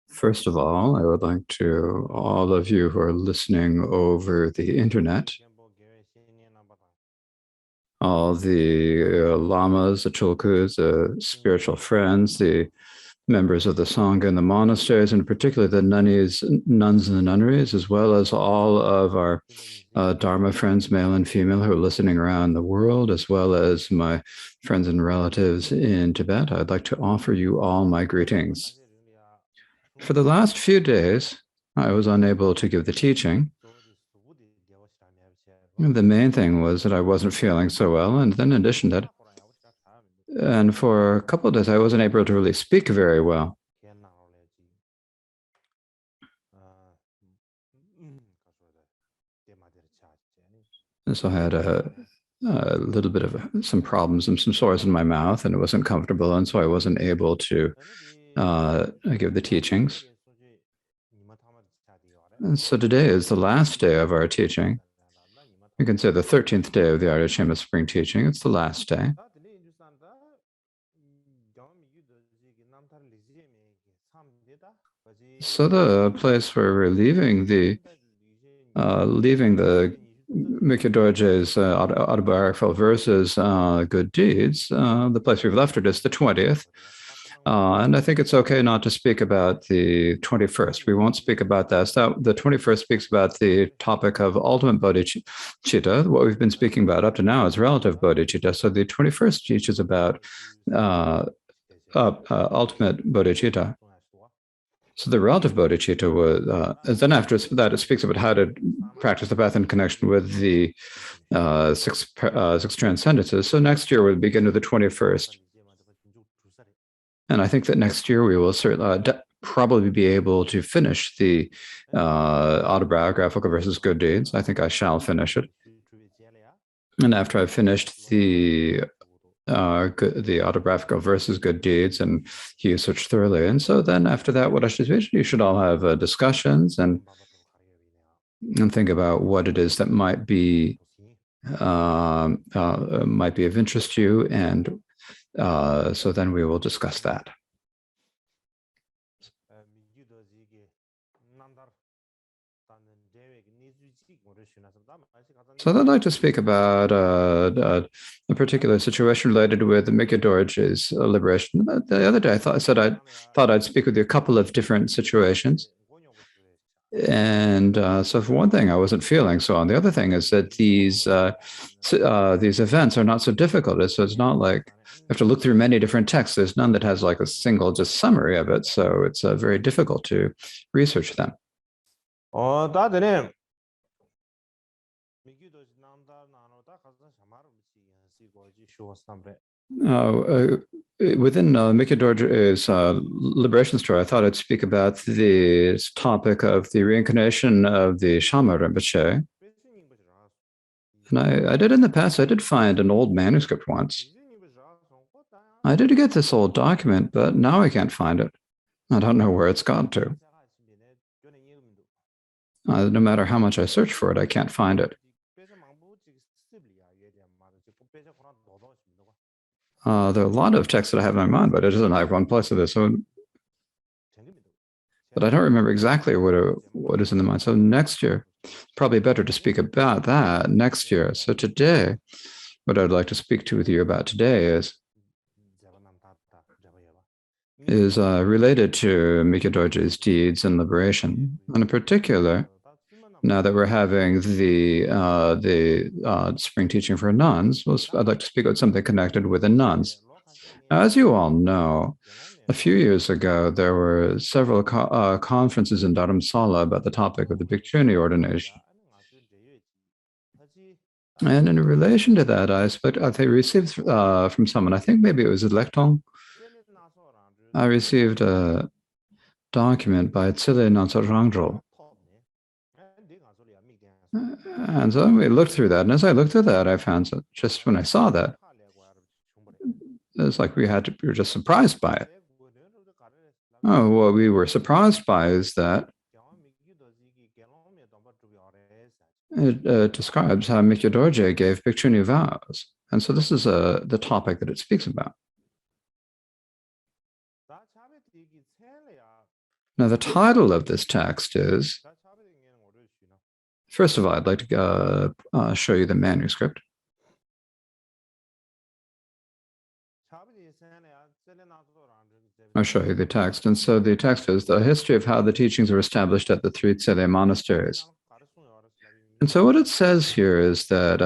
First of all, I would like to all of you who are listening over the internet, all the lamas, the chulkus, the spiritual friends, the members of the Sangha and the monasteries, and particularly the nuns and the nunneries, as well as all of our Dharma friends, male and female, who are listening around the world, as well as my friends and relatives in Tibet. I'd like to offer you all my greetings. For the last few days, I was unable to give the teaching. The main thing was that I wasn't feeling so well, and then in addition to that, and for a couple of days, I wasn't able to really speak very well. And so I had a little bit of some problems and some sores in my mouth, and it wasn't comfortable, and so I wasn't able to give the teachings. And so today is the last day of our teaching. You can say the 13th day of the Arya Shema Spring Teaching. It's the last day. So the place where we're leaving the Mikkyö Dorje's autobiographical verses, Good Deeds, the place we've left it is the 20th. And I think it's okay not to speak about the 21st. We won't speak about that. So the 21st speaks about the topic of ultimate bodhicitta. What we've been speaking about up to now is relative bodhicitta. So the 21st teaches about ultimate bodhicitta. So the relative bodhicitta was, then after that, it speaks about how to practice the path in connection with the six transcendences. So next year we'll begin with the 21st. And I think that next year we will certainly probably be able to finish the autobiographical versus good deeds. I think I shall finish it. And after I've finished the autobiographical versus good deeds and you search thoroughly. And so then after that, what I should do, you should all have discussions and think about what it is that might be of interest to you. And so then we will discuss that. So I'd like to speak about a particular situation related with Mikkyö Dorje's liberation. The other day, I thought I'd speak with you a couple of different situations. And so for one thing, I wasn't feeling so on. The other thing is that these events are not so difficult. So it's not like you have to look through many different texts. There's none that has like a single just summary of it. So it's very difficult to research them. Within Mikkyö Dorje's liberation story, I thought I'd speak about the topic of the reincarnation of the Shamar Rinpoche. And I did in the past, I did find an old manuscript once. I did get this old document, but now I can't find it. I don't know where it's gone to. No matter how much I search for it, I can't find it. There are a lot of texts that I have in my mind, but it doesn't have one place of this. So, but I don't remember exactly what is in the mind. So next year, probably better to speak about that next year. So today, what I'd like to speak with you about today is related to Mikkyö Dorje's deeds and liberation, and in particular, now that we're having the spring teaching for nuns, I'd like to speak about something connected with the nuns. As you all know, a few years ago, there were several conferences in Dharamsala about the topic of the Bhikkhuni ordination. And in relation to that, I received from someone, I think maybe it was Lektong, I received a document by Tsile Nansar Rangdro. And so we looked through that, and as I looked through that, I found that just when I saw that, it's like we were just surprised by it. Oh, what we were surprised by is that it describes how Mikkyö Dorje gave Bhikkhuni vows. And so this is the topic that it speaks about. Now, the title of this text is, first of all, I'd like to show you the manuscript. I'll show you the text. And so the text is the history of how the teachings were established at the three Tsele monasteries. And so what it says here is that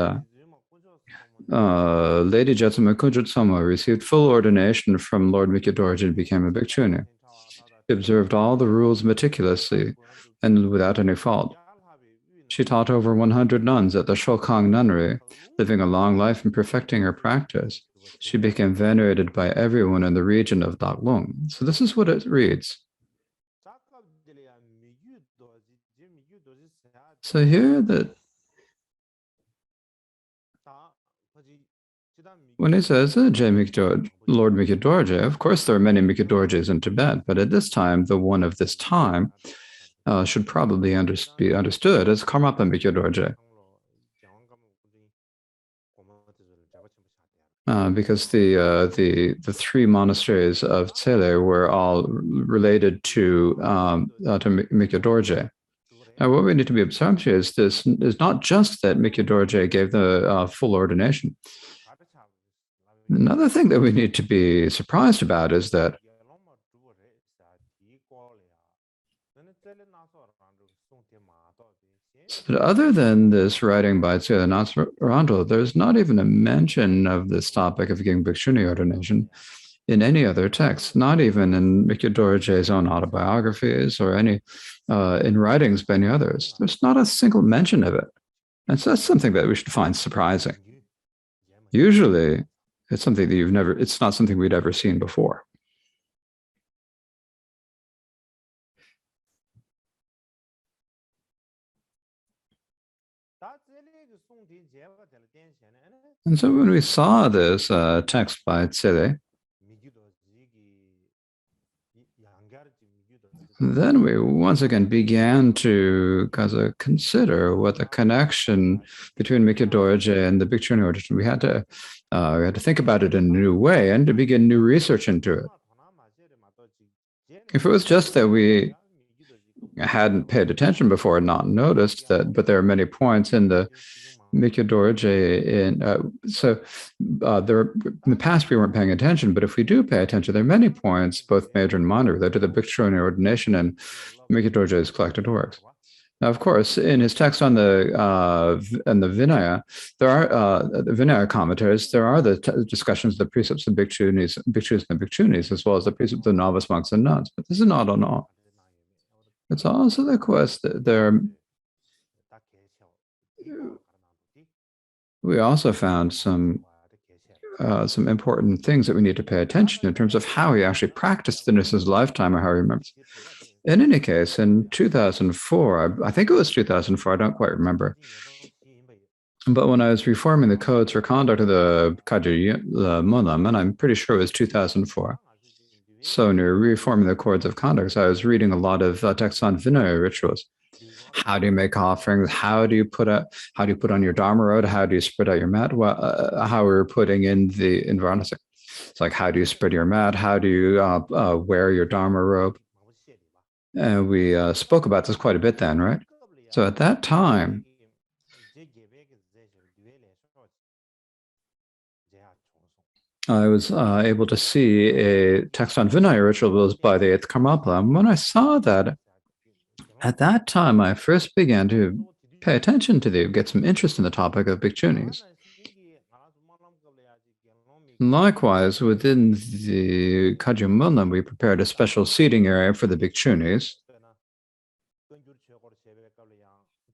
Lady Jetsuma Kujutsumo received full ordination from Lord Mikyo Dorji and became a bhikkhuni. She observed all the rules meticulously and without any fault. She taught over 100 nuns at the Shokang nunnery, living a long life and perfecting her practice. She became venerated by everyone in the region of Daklung. So this is what it reads. So here that when he says Lord Mikyo Dorje, of course there are many Mikyo Dorjes in Tibet, but at this time, the one of this time should probably be understood as Karmapa Mikyo Dorje. Because the three monasteries of Tsele were all related to Mikyo Dorje. Now, what we need to be observed here is this is not just that Mikyo Dorje gave the full ordination. Another thing that we need to be surprised about is that other than this writing by Tsele Natsarandul, there's not even a mention of this topic of getting bhikshuni ordination in any other text, not even in Mikyo Dorje's own autobiographies or any in writings by any others. There's not a single mention of it. And so that's something that we should find surprising. Usually, it's something that it's not something we'd ever seen before. And so when we saw this text by Tsele, then we once again began to consider what the connection between Mikyo Dorje and the bhikshuni ordination. We had to think about it in a new way and to begin new research into it. If it was just that we hadn't paid attention before and not noticed that, but there are many points in the Mikyo Dorje in the past we weren't paying attention, but if we do pay attention, there are many points, both major and minor, related to the bhikshuni ordination and Mikyo Dorje's collected works. Now, of course, in his text on the Vinaya, there are the Vinaya commentaries. There are the discussions of the precepts of bhikshus and bhikkshunis, as well as the precepts of novice monks and nuns. But this is not on all. It's also the quest that we also found some important things that we need to pay attention in terms of how he actually practiced in his lifetime or how he remembers. In any case, in 2004, I think it was 2004, I don't quite remember. But when I was reforming the codes for conduct of the Kagyu Molam, and I'm pretty sure it was 2004. So when we were reforming the codes of conduct, I was reading a lot of texts on Vinaya rituals. How do you make offerings? How do you put on your Dharma robe? How do you spread out your mat? Well, how we were putting in the Varanasi. It's like, how do you spread your mat? How do you wear your Dharma robe? And we spoke about this quite a bit then, right? So at that time, I was able to see a text on Vinaya rituals by the 8th Karmapa. And when I saw that, at that time, I first began to pay attention to get some interest in the topic of bhikkshunis. Likewise, within the Kagyu Molam, we prepared a special seating area for the bhikkshunis.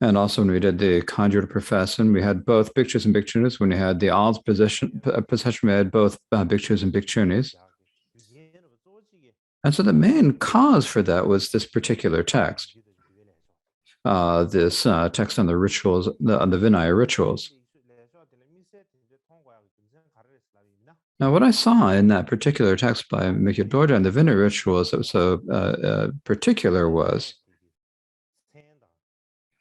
And also when we did the conjured profession, we had both bhikshus and bhikkshunis. When we had the alms procession, we had both bhikshus and bhikkshunis. And so the main cause for that was this particular text. This text on the rituals, on the Vinaya rituals. Now, what I saw in that particular text by Mikyo Dorje and the Vinaya rituals that was so particular was,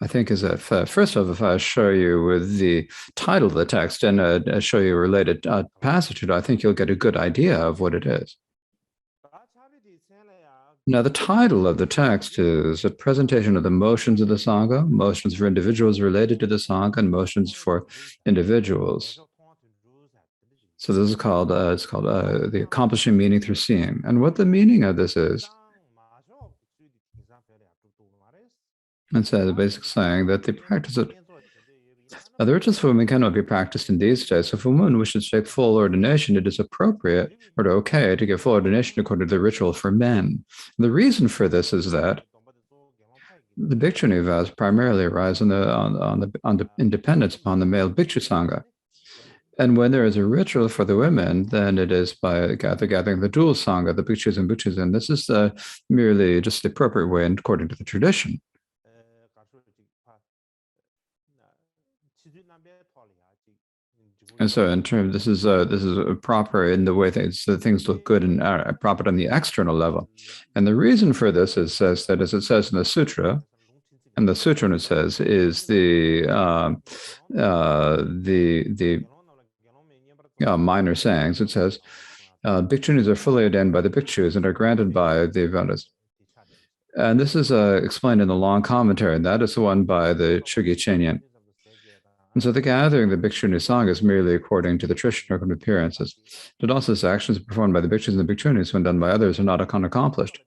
I think, is that first of all, if I show you with the title of the text and show you a related passage to it, I think you'll get a good idea of what it is. Now, the title of the text is a presentation of the motions of the Sangha, motions for individuals related to the Sangha, and motions for individuals. So this is called it's called the accomplishing meaning through seeing. And what the meaning of this is, it's a basic saying that the practice of the rituals for women cannot be practiced in these days. So if a woman wishes to take full ordination, it is appropriate or okay to give full ordination according to the ritual for men. The reason for this is that the bhikshuni vows primarily arise on the independence upon the male bhikshu sangha. And when there is a ritual for the women, then it is by gathering the dual sangha, the bhikshus and bhikshus, and this is merely just the appropriate way according to the tradition. And so, in terms, this is proper in the way things look good and proper on the external level. And the reason for this is that, as it says in the sutra, and the sutra it says is the minor sayings. It says, bhikshunis are fully ordained by the bhikshus and are granted by the Vedas. And this is explained in the long commentary, and that is the one by the Chugi Chenyan. And so the gathering of the bhikshuni sangha is merely according to the tradition or appearances. But also its actions performed by the bhikshus and the bhikshunis when done by others are not accomplished.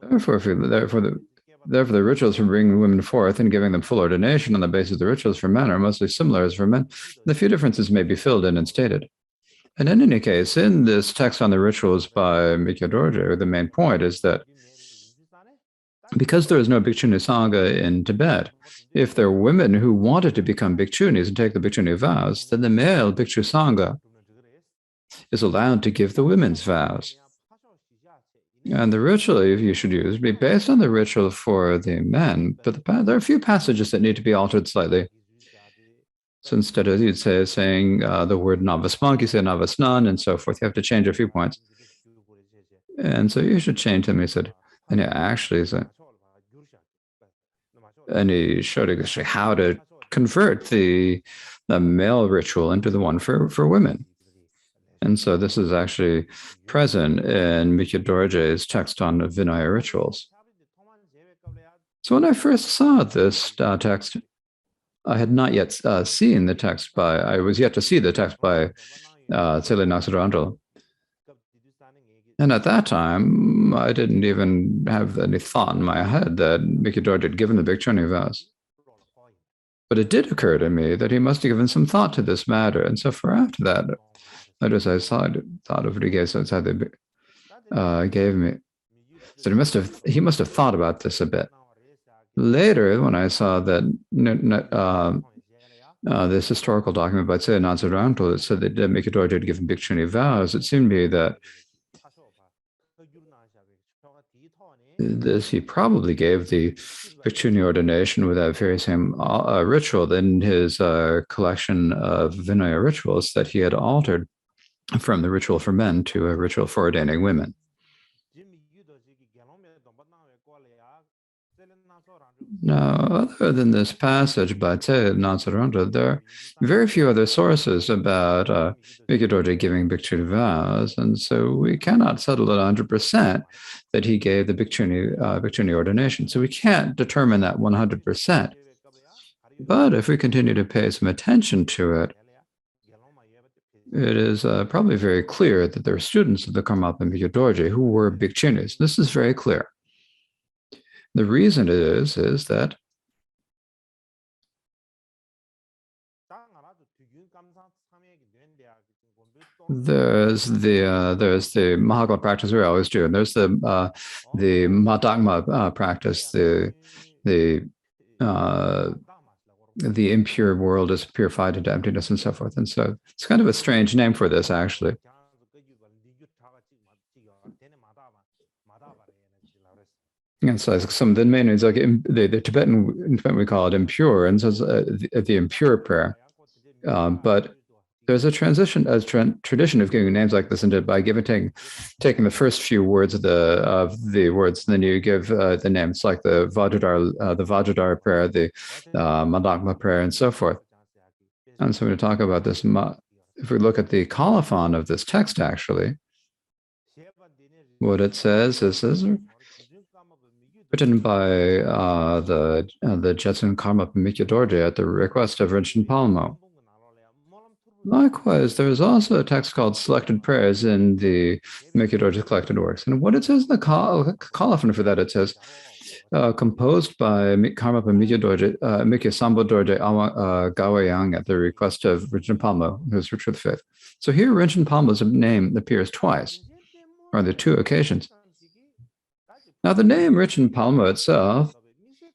Therefore, the rituals for bringing women forth and giving them full ordination on the basis of the rituals for men are mostly similar as for men. The few differences may be filled in and stated. And in any case, in this text on the rituals by Mikyo Dorje, the main point is that because there is no bhikshuni sangha in Tibet, if there are women who wanted to become bhikshunis and take the bhikshuni vows, then the male bhikshu sangha is allowed to give the women's vows. And the ritual you should use be based on the ritual for the men, but there are a few passages that need to be altered slightly. So instead of saying the word navasmank, you say navasnan, and so forth. You have to change a few points. And so you should change them. He said, and yeah, actually, and he showed actually how to convert the male ritual into the one for women. And so this is actually present in Mikyo Dorje's text on Vinaya rituals. So when I first saw this text, I had not yet seen the text I was yet to see the text by Tsele Naksarandral. And at that time, I didn't even have any thought in my head that Mikyo Dorje had given the bhikshuni vows. But it did occur to me that he must have given some thought to this matter. And so for after that, as I thought of what he gave, so they gave me. So he must have thought about this a bit. Later, when I saw that this historical document by Tsele Naksarandral that said that Mikyo Dorje had given bhikshuni vows, it seemed to me that he probably gave the bhikshuni ordination with that very same ritual in his collection of Vinaya rituals that he had altered from the ritual for men to a ritual for ordaining women. Now, other than this passage by Tsele Naksarandral, there are very few other sources about Mikyo Dorje giving bhikshuni vows, and so we cannot settle it 100% that he gave the bhikshuni ordination. So we can't determine that 100%. But if we continue to pay some attention to it, it is probably very clear that there are students of the Karmapa Mikyo Dorje who were bhikshunis. This is very clear. The reason it is that there's the Mahagama practice we always do, and there's the Madagma practice, the impure world is purified into emptiness and so forth. And so it's kind of a strange name for this, actually. And so the main is like the Tibetan we call it impure, and so it's the impure prayer. But there's a tradition of giving names like this by taking the first few words of the words, and then you give the names like the Vajradhara prayer, the Madagma prayer, and so forth. And so we're going to talk about this. If we look at the colophon of this text, actually, what it says is written by the Jetsun Karmapa Mikyo Dorje at the request of Rinchen Palmo. Likewise, there is also a text called Selected Prayers in the Mikyo Dorje collected works. And what it says in the colophon for that, it says, composed by Karmapa Mikyo Dorje, Mikyo Sambo Dorje Gawayang at the request of Rinchen Palmo, who is Richard V. So here, Rinchen Palmo's name appears twice, or on the two occasions. Now, the name Rinchen Palmo itself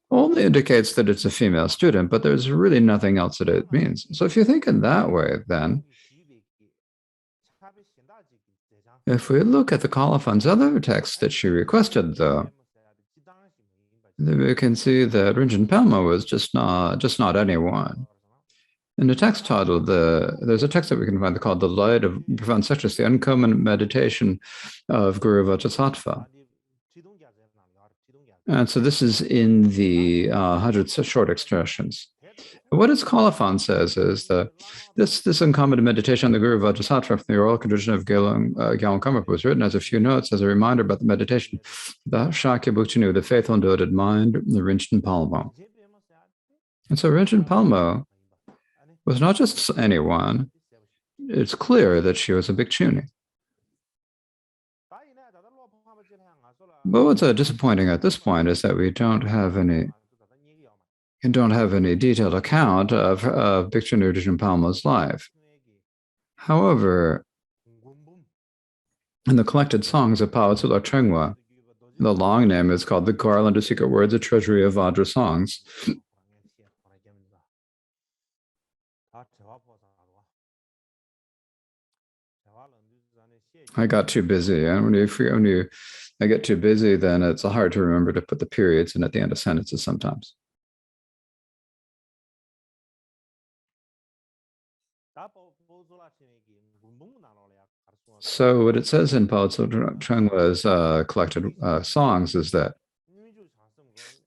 only indicates that it's a female student, but there's really nothing else that it means. So if you think in that way, then if we look at the colophon's other texts that she requested, though, then we can see that Rinchen Palmo was just not anyone. In the text title, there's a text that we can find called "The Light of Profound Sectors: The Uncommon Meditation of Guru Vajrasattva." And so this is in the 100 short expressions. What its colophon says is that this uncommon meditation on the Guru Vajrasattva from the oral tradition of Gyalwang Karmapa was written as a few notes as a reminder about the meditation the Shakya Bhutinu, the faithful and devoted mind, the Rinchen Palmo. And so Rinchen Palmo was not just anyone. It's clear that she was a bhikshuni. But what's disappointing at this point is that we don't have any detailed account of Bhikshuni Rinchen Palmo's life. However, in the collected songs of Pao Tsula Trengwa, the long name is called The Garland of Secret Words, a Treasury of Vajra Songs. I got too busy, and when I get too busy, then it's hard to remember to put the periods in at the end of sentences sometimes. So what it says in Pao Tsula Trengwa's collected songs is that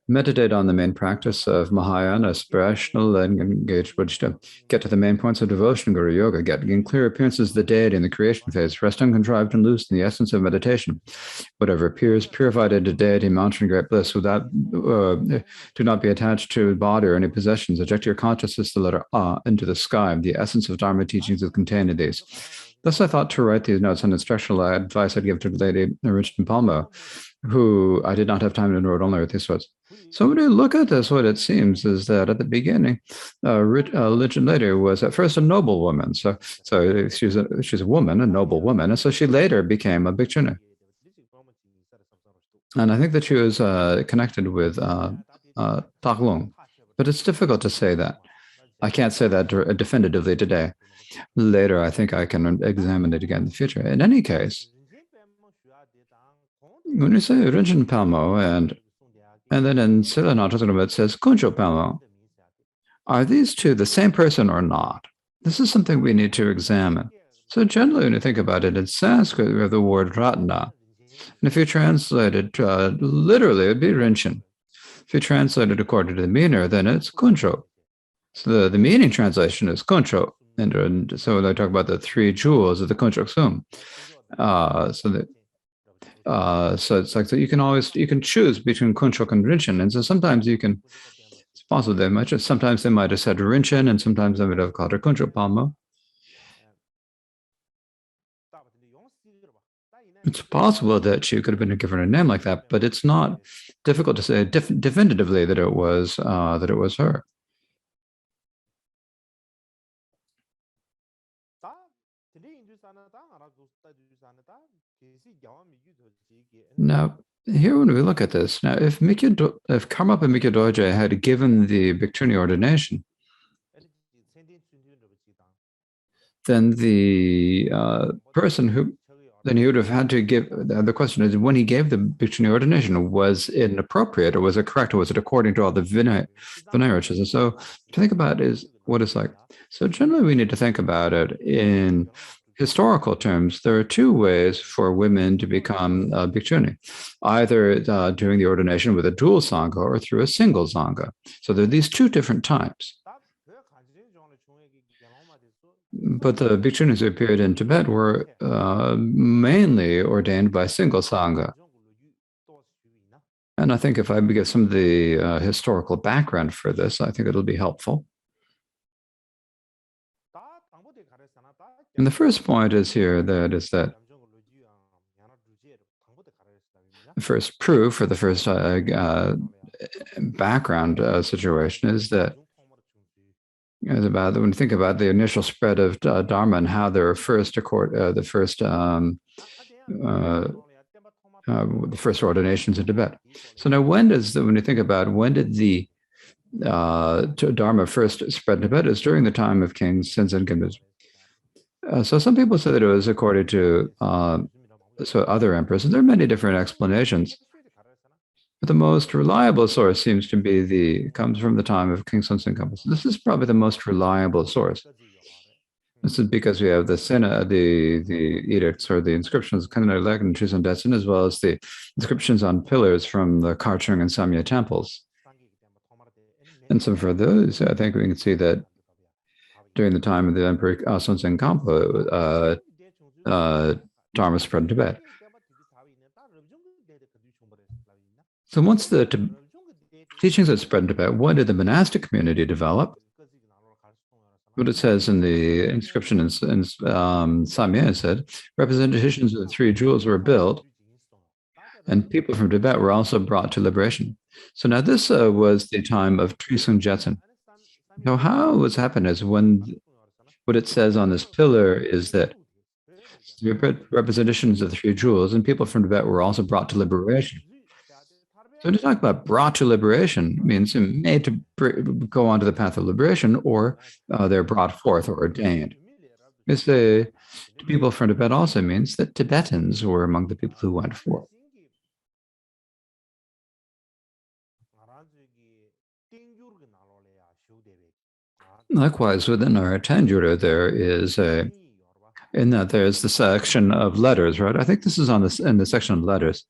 meditate on the main practice of Mahayana, aspirational, and engage to get to the main points of devotion, Guru Yoga, getting clear appearances of the deity in the creation phase, rest uncontrived and loose in the essence of meditation. Whatever appears purified into deity, mountain and great bliss, without do not be attached to body or any possessions. Eject your consciousness, the letter A, into the sky. The essence of Dharma teachings is contained in these. Thus, I thought to write these notes on instructional advice I'd give to Lady Rinchen Palmo, who I did not have time to enroll only with these words. So when you look at this, what it seems is that at the beginning, Rinchen lady was at first a noble woman. So she's a woman, a noble woman, and so she later became a bhikshuni. And I think that she was connected with Taklung, but it's difficult to say that. I can't say that definitively today. Later, I think I can examine it again in the future. In any case, when you say Rinchen Palmo and then in Sila Nautotama it says Kuncho Palmo, are these two the same person or not? This is something we need to examine. So generally, when you think about it, in Sanskrit, we have the word Ratna. And if you translate it literally, it would be Rinchen. If you translate it according to the meaner, then it's Kuncho. So the meaning translation is Kuncho. And so they talk about the three jewels of the Kuncho Sum. So it's like, so you can choose between Kunchok and Rinchen. And so sometimes it's possible sometimes they might have said Rinchen and sometimes they might have called her Kunchok Palmo. It's possible that she could have been given a name like that, but it's not difficult to say definitively that it was her. Now, here when we look at this, now if Karmapa Mikyo Dorje had given the bhikshuni ordination, then the person then he would have had to give, the question is, when he gave the bhikshuni ordination, was it inappropriate or was it correct or was it according to all the Vinaya rituals? And so to think about is what it's like. So generally we need to think about it in historical terms. There are two ways for women to become bhikshuni, either during the ordination with a dual sangha or through a single sangha. So there are these two different types. But the bhikshunis who appeared in Tibet were mainly ordained by single sangha. And I think if I give some of the historical background for this, I think it'll be helpful. And the first point is here that the first proof or the first background situation is that is about when you think about the initial spread of Dharma and how there were the first ordinations in Tibet. So now, when you think about when did the Dharma first spread in Tibet? Is during the time of King Senzan Genpo. So some people say that it was according to other emperors, and there are many different explanations. But the most reliable source seems to be comes from the time of King Senzan Genpo. This is probably the most reliable source. This is because we have the edicts or the inscriptions, Kanna Leg and Chusan Detsen, as well as the inscriptions on pillars from the Karchung and Samye temples. And so for those, I think we can see that during the time of the Emperor Senzan Genpo, Dharma spread in Tibet. So once the teachings had spread in Tibet, when did the monastic community develop? What it says in the inscription in Samye said, representations of the three jewels were built, and people from Tibet were also brought to liberation. So now this was the time of Trisung Jetsun. Now, how it was happened is when what it says on this pillar is that representations of the three jewels and people from Tibet were also brought to liberation. So to talk about brought to liberation means made to go onto the path of liberation, or they're brought forth or ordained. The people from Tibet also means that Tibetans were among the people who went forth. Likewise, within our Tanjura, there's the section of letters, right? I think this is in the section of letters.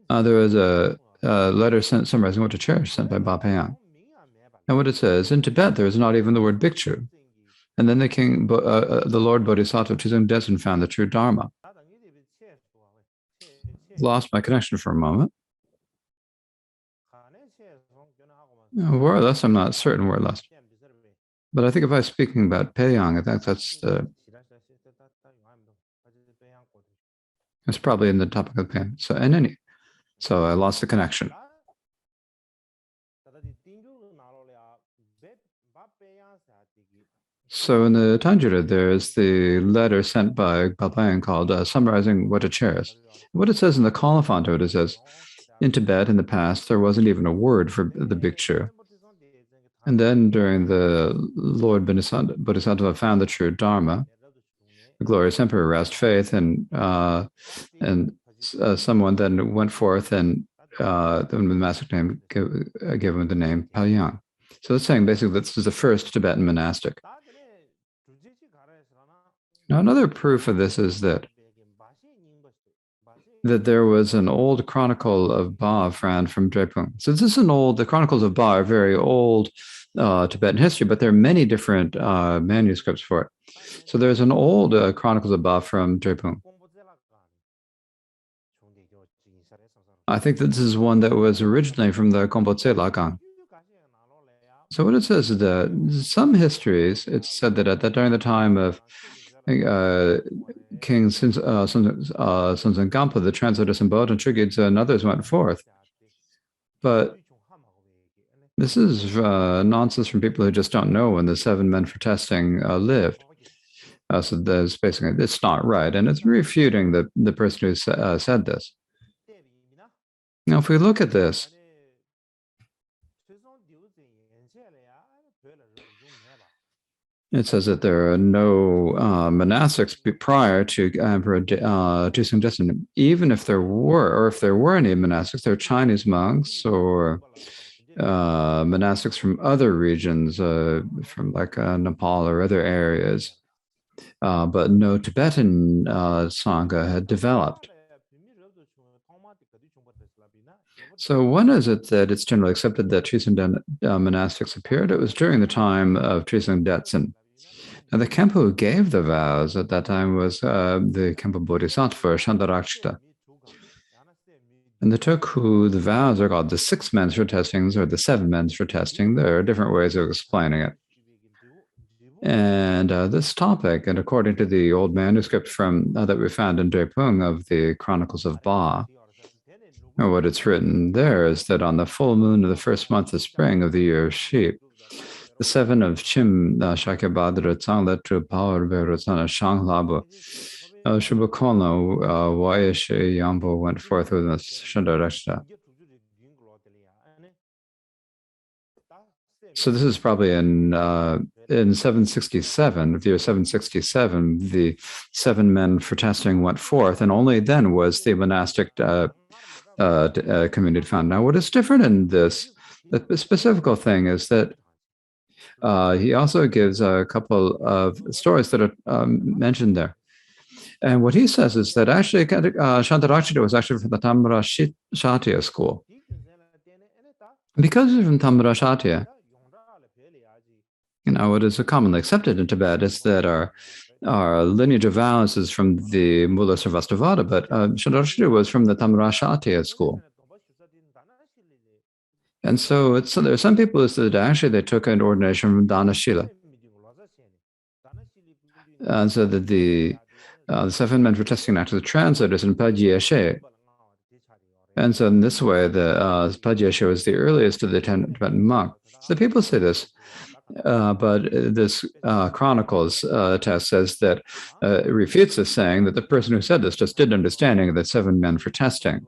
There was a letter summarizing what to cherish sent by Ba Peiyang. And what it says, in Tibet, there is not even the word bhikshu. And then the Lord Bodhisattva Trisung Detsen found the true Dharma. Lost my connection for a moment. More or less, I'm not certain where lost. But I think if I was speaking about Peiyang, I think it's probably in the topic of Peiyang. So I lost the connection. So in the Tanjura, there's the letter sent by Ba Peiyang called Summarizing What to Cherish. What it says in the colophon to it says, in Tibet in the past, there wasn't even a word for the bhikshu. And then during the Lord Bodhisattva found the true Dharma, the glorious emperor aroused faith, and someone then went forth and the monastic name gave him the name Peiyang. So it's saying basically this is the first Tibetan monastic. Now another proof of this is that there was an old chronicle of Ba found from Drepung. So this is the Chronicles of Ba are very old Tibetan history, but there are many different manuscripts for it. So there's an old Chronicles of Ba from Drepung. I think that this is one that was originally from the Kongpo Lagang. So what it says is that some histories, it's said that during the time of King Senzan Genpo, the translators in Bodh and Trigidze and others went forth. But this is nonsense from people who just don't know when the 7 men for testing lived. So there's basically, it's not right. And it's refuting the person who said this. Now, if we look at this, it says that there are no monastics prior to Emperor Trisung Detsen. Even if there were, any monastics, they're Chinese monks or monastics from other regions, from like Nepal or other areas. But no Tibetan Sangha had developed. So when is it that it's generally accepted that Trisung monastics appeared? It was during the time of Trisung Detsen. Now the Khenpo who gave the vows at that time was the Khenpo Bodhisattva, Shantarakshita. And the Toku, the vows are called the 6 menstrual testings or the 7 menstrual testing. There are different ways of explaining it. And this topic, and according to the old manuscript from that we found in Drepung of the Chronicles of Ba, what it's written there is that on the full moon of the first month of spring of the year of sheep, the 7 of Chim Shakyabhadra Tsangla Power Verotana Shang Labu Shubakono Wayeshe Yambo went forth with the Shandarashta. So this is probably in 767, the year 767, the 7 men for testing went forth, and only then was the monastic community found. Now, what is different in this, the specific thing is that he also gives a couple of stories that are mentioned there. And what he says is that actually Shantarakshita was actually from the Tamara Shatya school. Because he's from Tamara Shatya, what is commonly accepted in Tibet is that our lineage of vows is from the Mula Sarvastivada, but Shantarakshita was from the Tamara Shatya school. And so there are some people who said that actually they took an ordination from Dhanashila. And so that the 7 men for testing after the translators in Padyeshe. And so in this way, the Padyeshe was the earliest of the Tibetan monk. So people say this, but this Chronicles text says that it refutes this, saying that the person who said this just didn't understanding the 7 men for testing.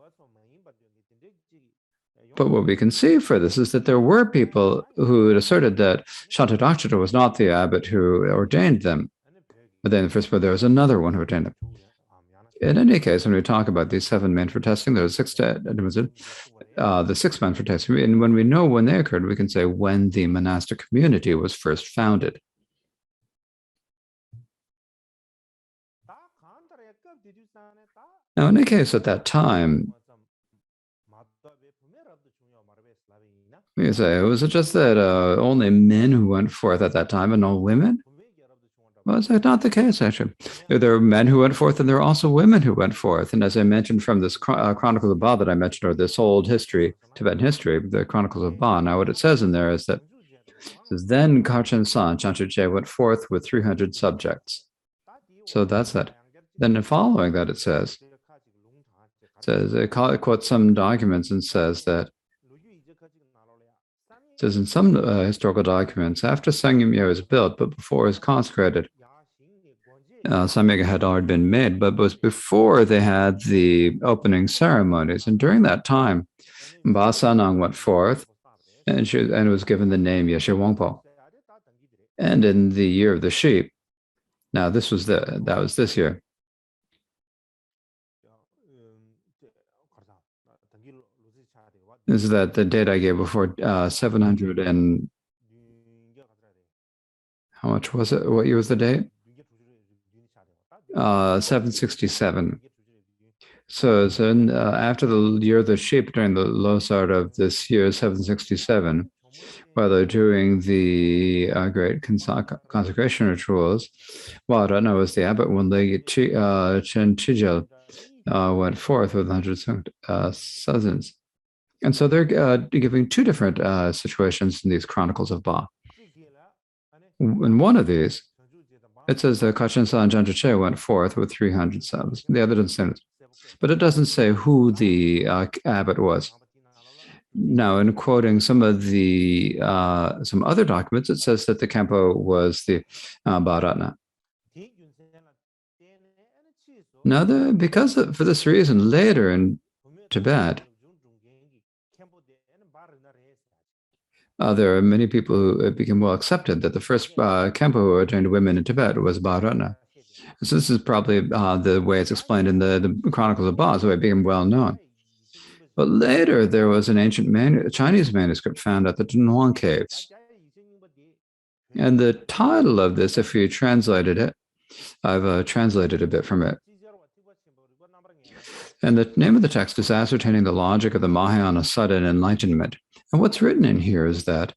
But what we can see for this is that there were people who had asserted that Shantarakshita was not the abbot who ordained them. But then, first of all, there was another one who ordained them. In any case, when we talk about these 7 men for testing, there was the 6 men for testing. And when we know when they occurred, we can say when the monastic community was first founded. Now, in any case, at that time, we say, was it just that only men who went forth at that time and no women? Well, is that not the case, actually? There were men who went forth and there were also women who went forth. And as I mentioned from this Chronicles of Ba that I mentioned, or this old history, Tibetan history, the Chronicles of Ba, now what it says in there is that it says, then Karchen San Chanchuche went forth with 300 subjects. So that's that. Then following that, it quotes some documents and says that it says in some historical documents, after Sanghamye was built, but before it was consecrated, Samyega had already been made, but it was before they had the opening ceremonies. And during that time, Ba Sanang went forth, and was given the name Yeshe Wangpo. And in the year of the sheep, now that was this year. This is that the date I gave before, 700 and how much was it? What year was the date? 767. So after the year of the sheep, during the Losar of this year, 767, while they're doing the great consecration rituals, Warana was the abbot when Chen Chijel went forth with 100 sazins. And so they're giving 2 different situations in these Chronicles of Ba. In one of these, it says that Kachin San Janjache went forth with 300 subs. The other doesn't say it. But it doesn't say who the abbot was. Now, in quoting some of the some other documents, it says that the Khenpo was the Bharatna. Now, for this reason, later in Tibet, there are many people who it became well accepted that the first Khenpo who ordained women in Tibet was Bharatna. So this is probably the way it's explained in the Chronicles of Ba, so it became well known. But later, there was an ancient Chinese manuscript found at the Dunhuang caves. And the title of this, if you translated it, I've translated a bit from it. And the name of the text is Ascertaining the Logic of the Mahayana Sudden Enlightenment. And what's written in here is that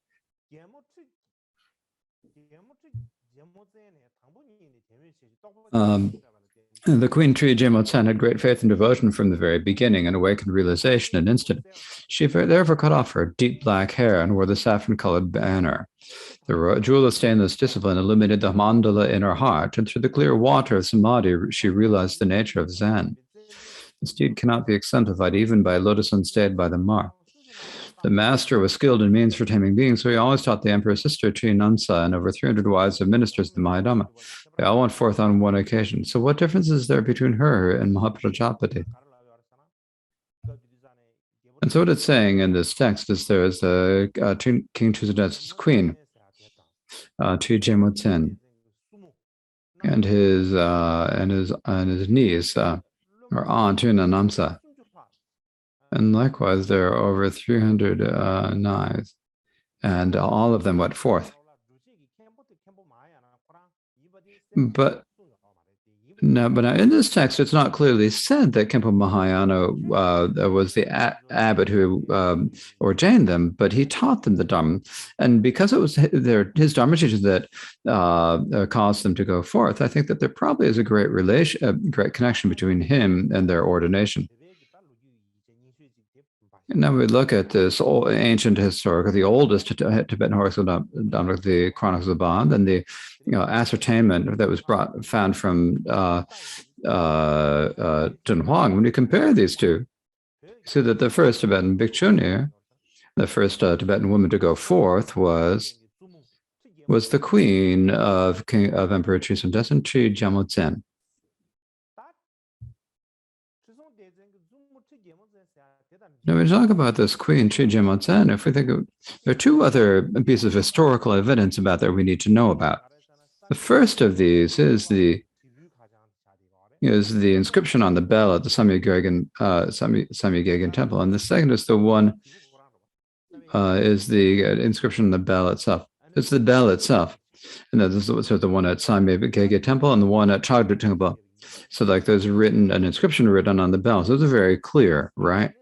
The Queen Tree Jimotsan had great faith and devotion from the very beginning and awakened realization in an instant. She therefore cut off her deep black hair and wore the saffron-colored banner. The jewel of stainless discipline illuminated the mandala in her heart, and through the clear water of samadhi, she realized the nature of Zen. This deed cannot be exemplified even by a lotus unstayed by the mark. The master was skilled in means for taming beings, so he always taught the emperor's sister, Nansa, and over 300 wives of ministers of the Mahayadhamma. They all went forth on one occasion. So what difference is there between her and Mahaprajapati? And so what it's saying in this text is there is a King Chusodatsu's queen, Tujemotsen, and his niece, or aunt, Namsa. And likewise, there are over 300 knives, and all of them went forth. But now in this text, it's not clearly said that Khenpo Mahayana was the abbot who ordained them, but he taught them the Dharma. And because it was his Dharma teachings that caused them to go forth, I think that there probably is a great connection between him and their ordination. And now we look at this ancient historical, the oldest Tibetan historical document, the Chronicles of Bond, and the ascertainment that was found from Dunhuang. When you compare these two, you see that the first Tibetan bhikkhuni, the first Tibetan woman to go forth, was the queen of Emperor Chusun Detsen, Tri Jamotsen. Now, we talk about this queen, Tri Jimotsen. If we think there are two other pieces of historical evidence about that we need to know about. The first of these is the inscription on the bell at the Samyagegen temple, and the second is the one is the inscription on the bell itself. It's the bell itself, and this is the one at Samyagegen temple and the one at Chagdra temple. So, like, there's an inscription written on the bell. So those are very clear, right?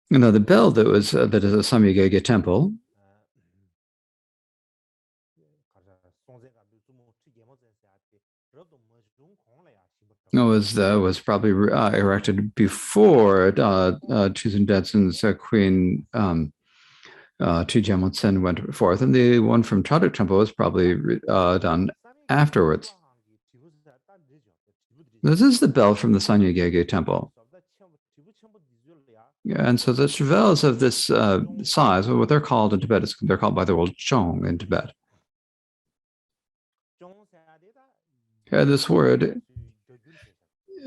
The bell that is a Samyagege temple was probably erected before Chusun Detsen's queen Tujemotsen went forth, and the one from Chagdra temple was probably done afterwards. This is the bell from the Samyagege temple. And so the bells of this size, what they're called in Tibet, they're called by the word chong in Tibet. This word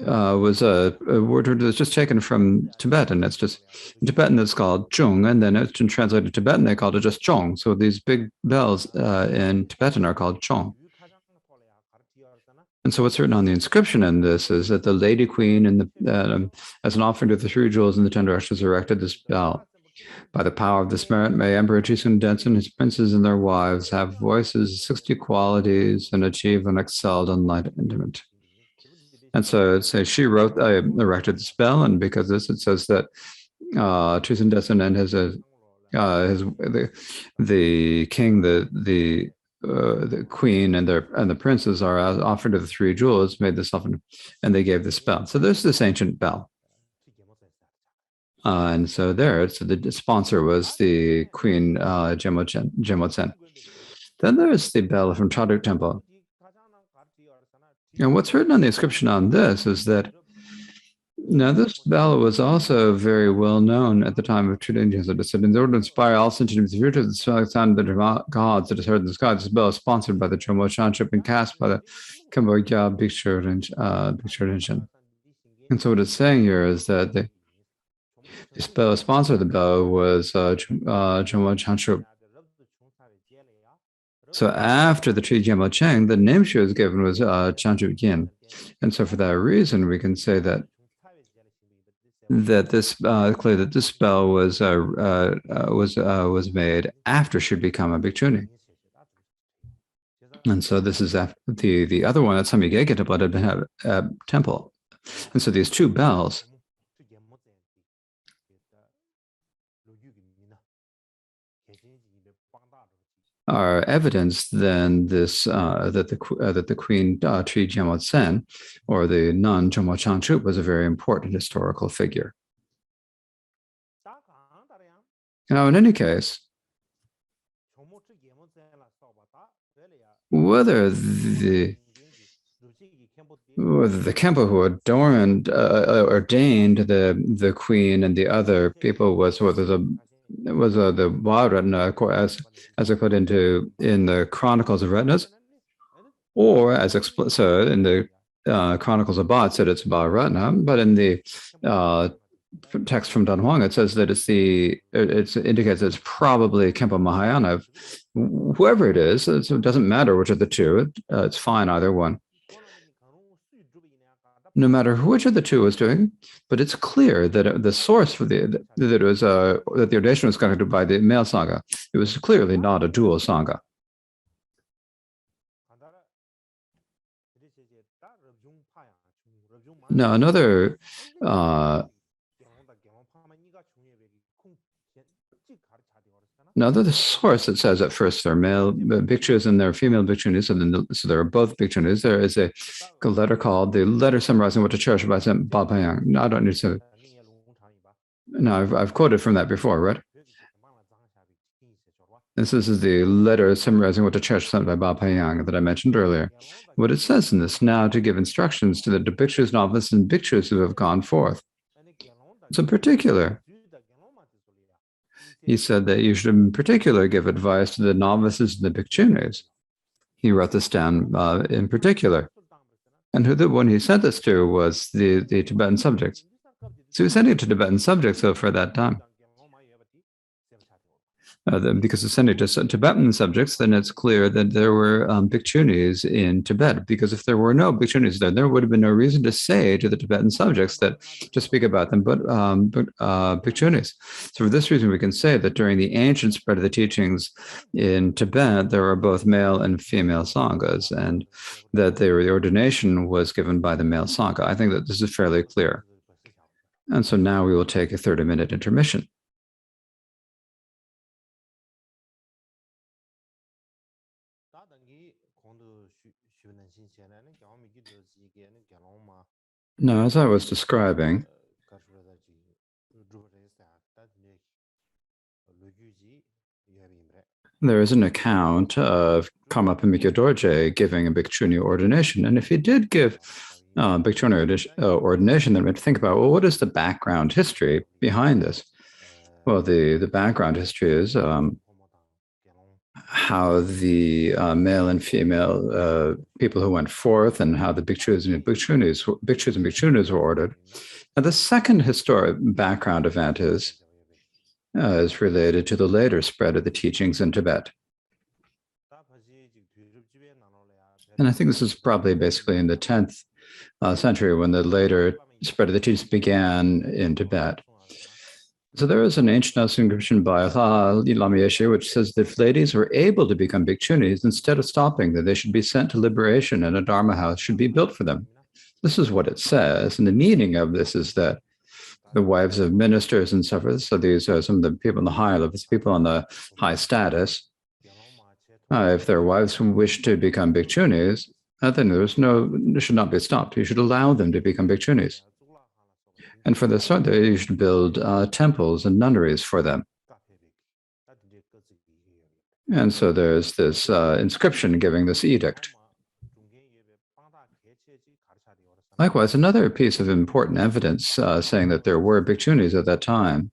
was a word that was just taken from Tibetan. It's just in Tibetan it's called chung, and then it's been translated to Tibetan. They called it just chong. So these big bells in Tibetan are called chong. And so what's written on the inscription in this is that the Lady Queen, as an offering to the three jewels in the 10 directions, erected this bell. By the power of this merit, may Emperor Chusun Detsen, his princes and their wives have voices, 60 qualities, and achieve an excelled enlightenment. And so it says she erected this bell, and because of this, it says that Chusun Detsen and the king, the queen and the princes are offered to the three jewels, made this offering, and they gave this bell. So there's this ancient bell. And so the sponsor was the queen Jimotsen. Then there's the bell from Chagdra temple. And what's written on the inscription on this is that now this bell was also very well known at the time of Chudenjinsa. It said, in order to inspire all sentient beings to the sound of the gods that is heard in the sky, this bell is sponsored by the Chomo Chanship and cast by the Kambogya Bhikshu Rinchen. And so what it's saying here is that this bell sponsor of the bell was Chomo Chanship. So after the Tri Jemotsen, the name she was given was Chanship Yin. And so for that reason, we can say that this spell was made after she'd become a bhikkhuni. And so this is after the other one at Samyagege temple had been a temple. And so these two bells are evidence then this that the Queen Tri Jianmo Tsen, or the nun Zhongmo Changchu, was a very important historical figure. Now, in any case, whether the Kempo who ordained the queen and the other people was whether the Waratna, as according to in the Chronicles of Retinas, or as so in the Chronicles of Bot said it's Waratna, but in the text from Don Huang it says that it indicates that it's probably Kempo Mahayana. Whoever it is, it doesn't matter which of the two. It's fine either one. No matter which of the two was doing, but it's clear that the source for that the ordination was conducted by the male Sangha. It was clearly not a dual Sangha. Now, another the source that says at first there are male bhikshus and there are female bhikshunis, and then so there are both bhikshunis. There is a letter called the letter summarizing what the church by Bapayang. No, I don't need to. No, I've quoted from that before, right? This is the letter summarizing what the church sent by Bapayang that I mentioned earlier. What it says in this now to give instructions to the bhikshus, novices, and bhikshus who have gone forth. So in particular, he said that you should in particular give advice to the novices and the bhikshunis. He wrote this down in particular. And who the one he sent this to was the Tibetan subjects. So he was sending it to Tibetan subjects for that time. Because it's sending to Tibetan subjects, then it's clear that there were bhikshunis in Tibet. Because if there were no bhikshunis there would have been no reason to say to the Tibetan subjects that to speak about them, but bhikshunis. So for this reason, we can say that during the ancient spread of the teachings in Tibet, there were both male and female sanghas, and that the ordination was given by the male sangha. I think that this is fairly clear. And so now we will take a 30-minute intermission. Now, as I was describing, there is an account of Karmapa Mikyo Dorje giving a bhikshuni ordination. And if he did give bhikshuni ordination, then we have to think about, well, what is the background history behind this? Well, the background history is how the male and female people who went forth and how the bhikshus and bhikshunis were ordered. Now, the second historic background event is related to the later spread of the teachings in Tibet. And I think this is probably basically in the 10th century when the later spread of the teachings began in Tibet. So there is an ancient inscription by Lama Yeshe which says that if ladies were able to become bhikshunis, instead of stopping them, they should be sent to liberation and a dharma house should be built for them. This is what it says. And the meaning of this is that the wives of ministers and so forth, so these are some of the people in the higher levels, people on the high status, if their wives wish to become bhikshunis, then they should not be stopped. You should allow them to become bhikshunis. And for this, you should build temples and nunneries for them. And so there's this inscription giving this edict. Likewise, another piece of important evidence saying that there were bhikshunis at that time.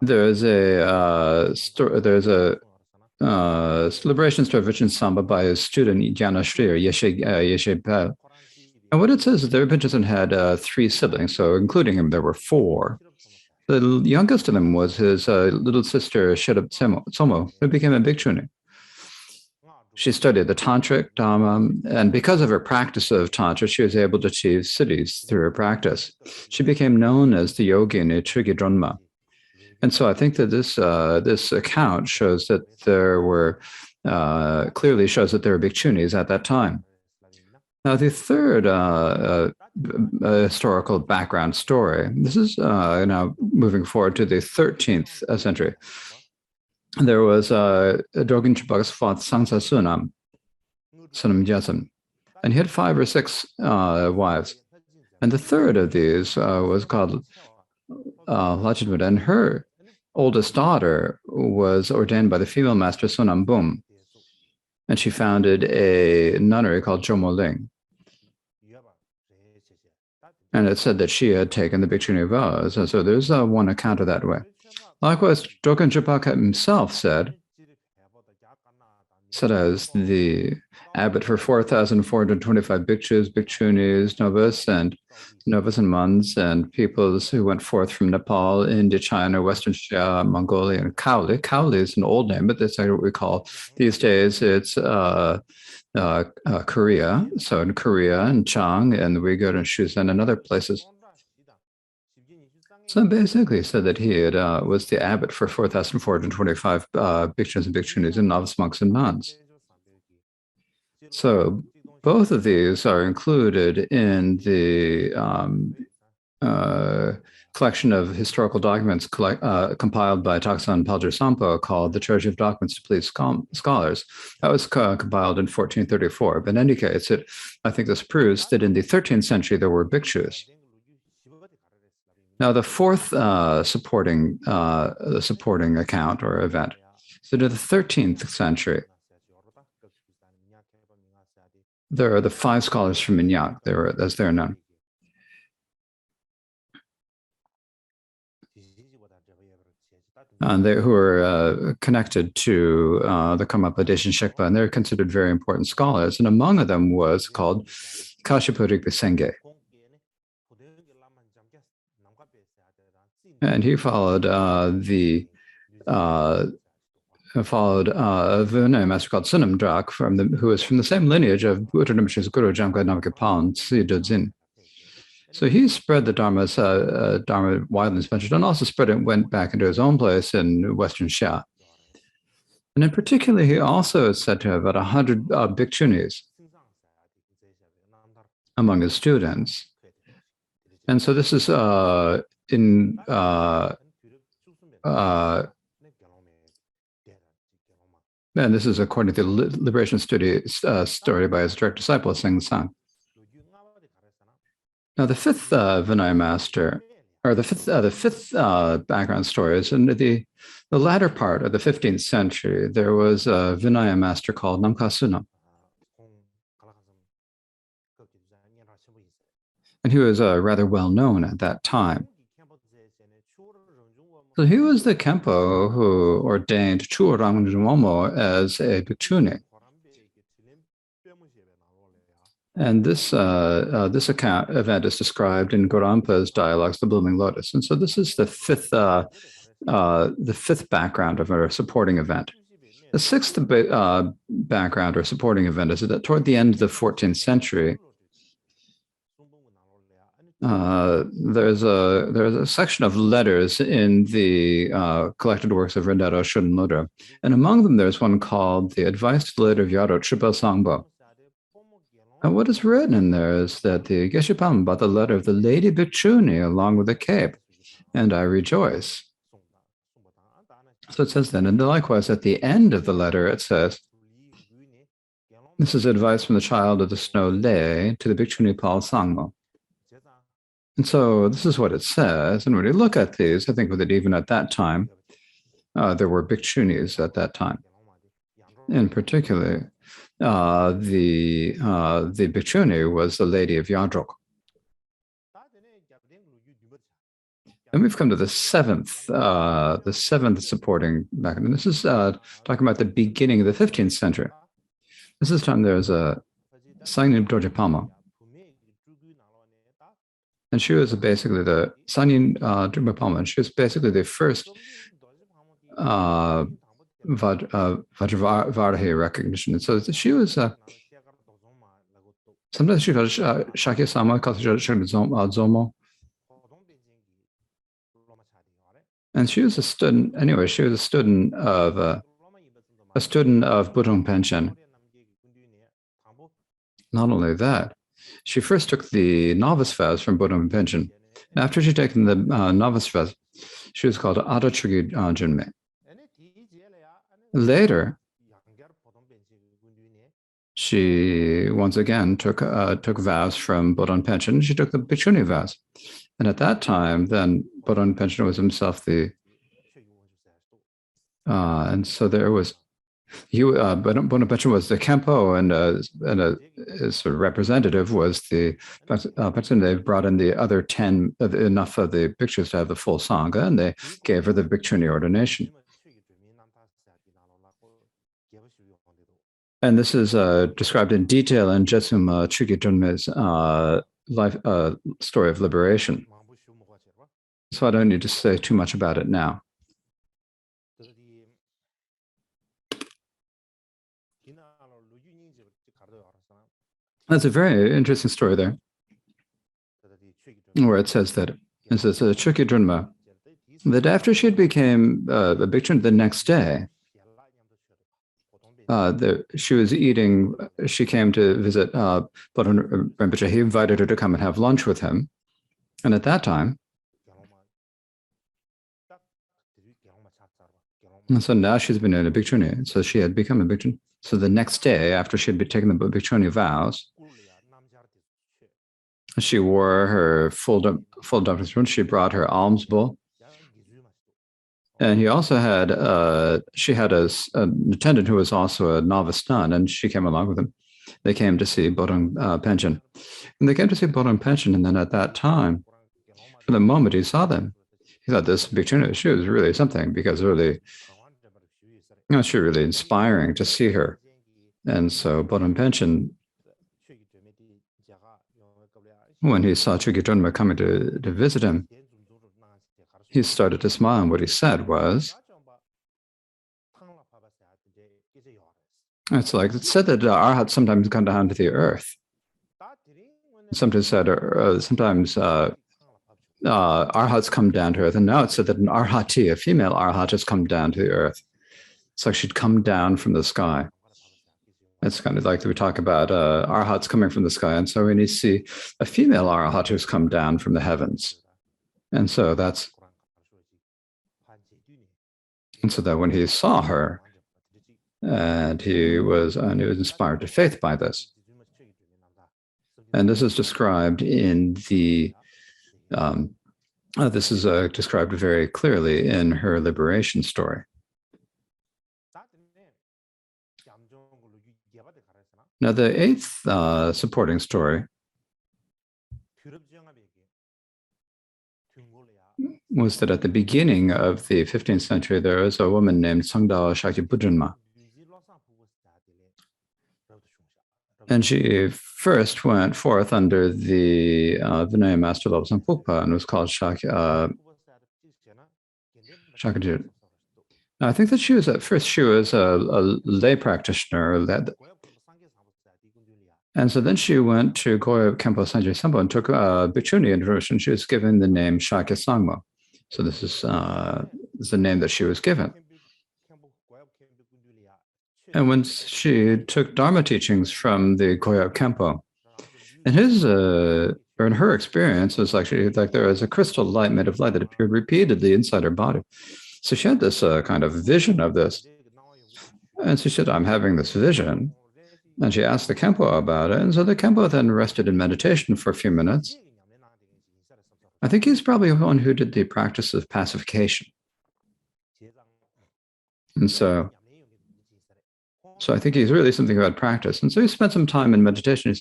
There's a liberation story of Vichon Samba by his student Jana Shri or Yeshe Pel. And what it says is that Vichon had 3 siblings, so including him, there were 4. The youngest of them was his little sister Shedap Tsomo, who became a bhikshuni. She studied the Tantric Dhamma, and because of her practice of Tantra, she was able to achieve siddhis through her practice. She became known as the yogini Trigidronma. And so I think that this account shows that there were, clearly shows that there were bhikshunis at that time. Now, the third historical background story, this is now moving forward to the 13th century. There was Dogen Chibak's father, Sangsa Sunam Jason, and he had 5 or 6 wives. And the third of these was called Lachidmut, and her oldest daughter was ordained by the female master Sonam Bum, and she founded a nunnery called Jomoling. And it said that she had taken the Bhikshuni vows, and so there's one account of that way. Likewise, Dogen Chibak himself said as the abbot for 4,425 bhikshus, bhikshunis, novas and nuns, and peoples who went forth from Nepal, India, China, Western Asia, Mongolia, and Kauli. Kauli is an old name, but that's what we call these days. It's Korea. So in Korea and Chang and Uyghur and Shuzhen and other places. So basically said that he had, was the abbot for 4,425 bhikshus and bhikshunis and novice monks and nuns. So both of these are included in the collection of historical documents compiled by Taksan Paljar Sampo called The Treasury of Documents to Please Scholars. That was compiled in 1434. But in any case, I think this proves that in the 13th century there were bhikshus. Now, the fourth supporting account or event, so to the 13th century, there are the 5 scholars from Minyak, as they're known. And who are connected to the Karmapa Deshin Shekpa, and they're considered very important scholars. And among them was called Kashipu Rigpa Senge. And he followed a Vinaya master called Sunam Drak, who was from the same lineage of Buddha Rinpoche's Guru Jamgwa Namgye Paln Tse. So he spread the Dharma widely in Spencer, and also went back into his own place in Western Xia. And in particular, he also is said to have about 100 bhikshunis among his students. And so this is and this is according to the Liberation story by his direct disciple, Seng Sang. Now, the 5th Vinaya master, or the fifth background story is in the latter part of the 15th century. There was a Vinaya master called Namkha Suna. And he was rather well known at that time. So he was the Khenpo who ordained Chuo Rangmomo as a bhikshuni. And this event is described in Gorampa's dialogues, The Blooming Lotus. And so this is the fifth background of our supporting event. The 6th background or supporting event is that toward the end of the 14th century, there's a section of letters in the collected works of Rendaro Shunlodra. And among them, there's one called The Advice to the Lady of Yaro Chipa Sangbo. And what is written in there is that the Geshe Pama bought the letter of the Lady Bhikshuni along with the cape, and I rejoice. So it says then, and likewise at the end of the letter, it says, this is advice from the child of the snow Le to the Bhikshuni Pal Sangmo. And so this is what it says. And when you look at these, I think that even at that time, there were bhikshunis at that time. In particular, the bhikshuni was the Lady of Yadrok. And we've come to the seventh supporting background. And this is talking about the beginning of the 15th century. This is time there's a Sangin Dorje Pama. And she was basically the Sangin Dorje Pama, and she was basically the first Vajravarahi recognition. And so she was, sometimes she called Shakya Sama, called Zomo. And she was a student, anyway, she was a student of Budong Pension. Not only that, she first took the novice vows from Bodham Pension. After she'd taken the novice vows, she was called Ada Chugi Junme. Later, she once again took vows from Bodham Pension. She took the Bhikshuni vows. And at that time, then Bodham Pension was himself the, and so there was, Bodham Pension was the Kempo, and his sort of representative was the Pension. They brought in the other 10, enough of the bhikshus to have the full Sangha, and they gave her the Bhikshuni ordination. And this is described in detail in Jetsuma Chugi Junme's life story of liberation. So I don't need to say too much about it now. That's a very interesting story there, where it says that it says Chugi Junma, that after she became a bhikshun the next day, she was eating, she came to visit Bodhana Rinpoche. He invited her to come and have lunch with him. And at that time, and so now she's been in a bhikshuni. So she had become a bhikshuni. So the next day, after she had taken the bhikshuni vows, she wore her full dhamma. She brought her alms bowl. And he also had, she had an attendant who was also a novice nun, and she came along with him. They came to see Bodham Pension. And they came to see Bodham Pension, and then at that time, for the moment he saw them, he thought this bhikshuni, she was really something, because really, she was really inspiring to see her. And so Bodham Pension, when he saw Chugi Junma coming to visit him, he started to smile, and what he said was, it's like, it said that arhats sometimes come down to the earth. Sometimes said, sometimes arhats come down to earth, and now it said that an arhati, a female arhat, has come down to the earth. It's like she'd come down from the sky. It's kind of like we talk about arhats coming from the sky, and so when you see a female arhat who's come down from the heavens, and so that's, and so that when he saw her, and he was inspired to faith by this. And this is described in the, this is described very clearly in her liberation story. Now, the eighth supporting story was that at the beginning of the 15th century, there was a woman named Sangdao Shakti Budrenma. And she first went forth under the Vinaya Master Lobsang Pukpa and was called Shakajit. Now, I think that she was, at first, she was a lay practitioner. And so then she went to Goya Kempo Sanjay Sambo and took Bhikshuni introduction. She was given the name Shakya Sangmo. So this is the name that she was given. And when she took Dharma teachings from the Goya Kempo, and his, or in her experience, it was actually like there was a crystal light made of light that appeared repeatedly inside her body. So she had this kind of vision of this. And so she said, I'm having this vision. And she asked the Kempo about it. And so the Kempo then rested in meditation for a few minutes. I think he's probably the one who did the practice of pacification. And so I think he's really something about practice. And so he spent some time in meditation. He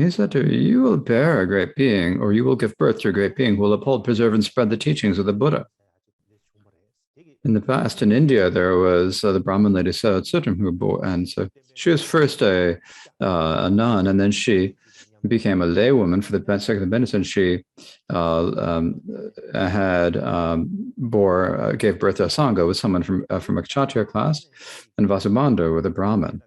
said to her, you will bear a great being, or you will give birth to a great being who will uphold, preserve, and spread the teachings of the Buddha. In the past, in India, there was the Brahmin lady Sayadaw Sutram who bore, and so she was first a nun, and then she became a laywoman for the sake of the business, and she gave birth to a sangha with someone from a Kshatriya class, and Vasubandhu with a Brahmin.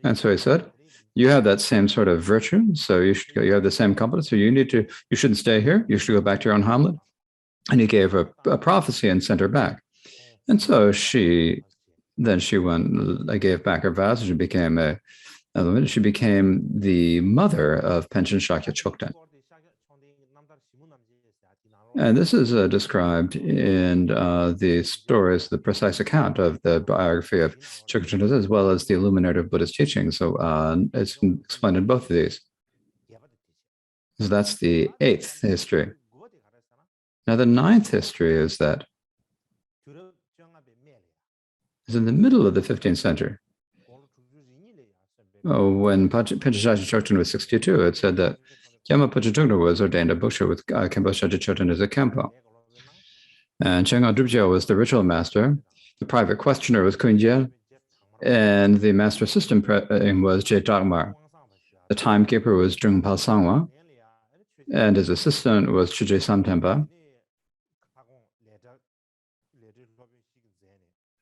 And so he said, you have that same sort of virtue, so you have the same competence, so you shouldn't stay here, you should go back to your own hamlet. And he gave her a prophecy and sent her back. And so she went, I gave back her vows, and she became a She became the mother of Panchen Shakya Chokden. And this is described in the stories, the precise account of the biography of Chokden, as well as the illuminative Buddhist teachings. So it's explained in both of these. So that's the 8th history. Now, the 9th history is that is in the middle of the 15th century. When Panchen Shakya Chokden was 62, it said that Gyalma Pochitungna was ordained a Buksha with Khenpo Shakya Chokden as a Khenpo. And Chengal Drupgyal was the ritual master. The private questioner was Kunjel. And the master assistant was Je Dagmar. The timekeeper was Drungpal Sangwa. And his assistant was Chuje Samtempa.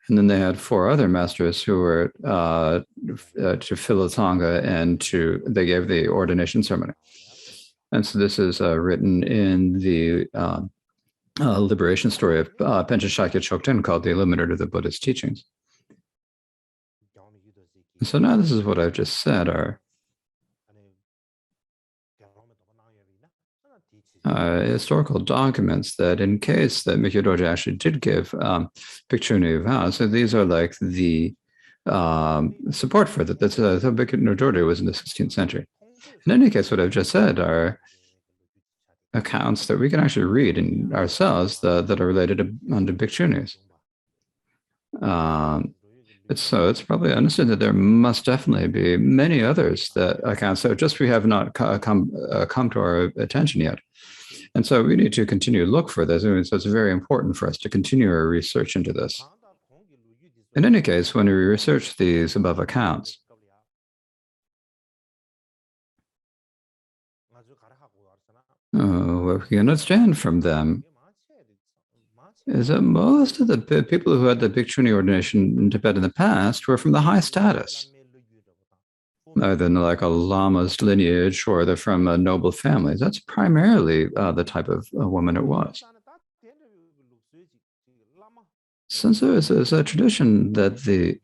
And then they had 4 other masters who were to fill the Sangha and they gave the ordination ceremony. And so this is written in the liberation story of Panchen Shakya Chokden called The Illuminator of the Buddhist Teachings. So now this is what I've just said are historical documents that in case that Mikyo Doji actually did give Bhikshuni vows, so these are like the support for that. That's the Bhikshuni Doji was in the 16th century. In any case, what I've just said are accounts that we can actually read in ourselves that are related to Bhikshunis. It's probably understood that there must definitely be many others that accounts that just we have not come to our attention yet. And so we need to continue to look for this. And so it's very important for us to continue our research into this. In any case, when we research these above accounts, what we can understand from them is that most of the people who had the Bhikshuni ordination in Tibet in the past were from the high status, either in like a lama's lineage or they're from noble families. That's primarily the type of woman it was. Since there's a tradition that the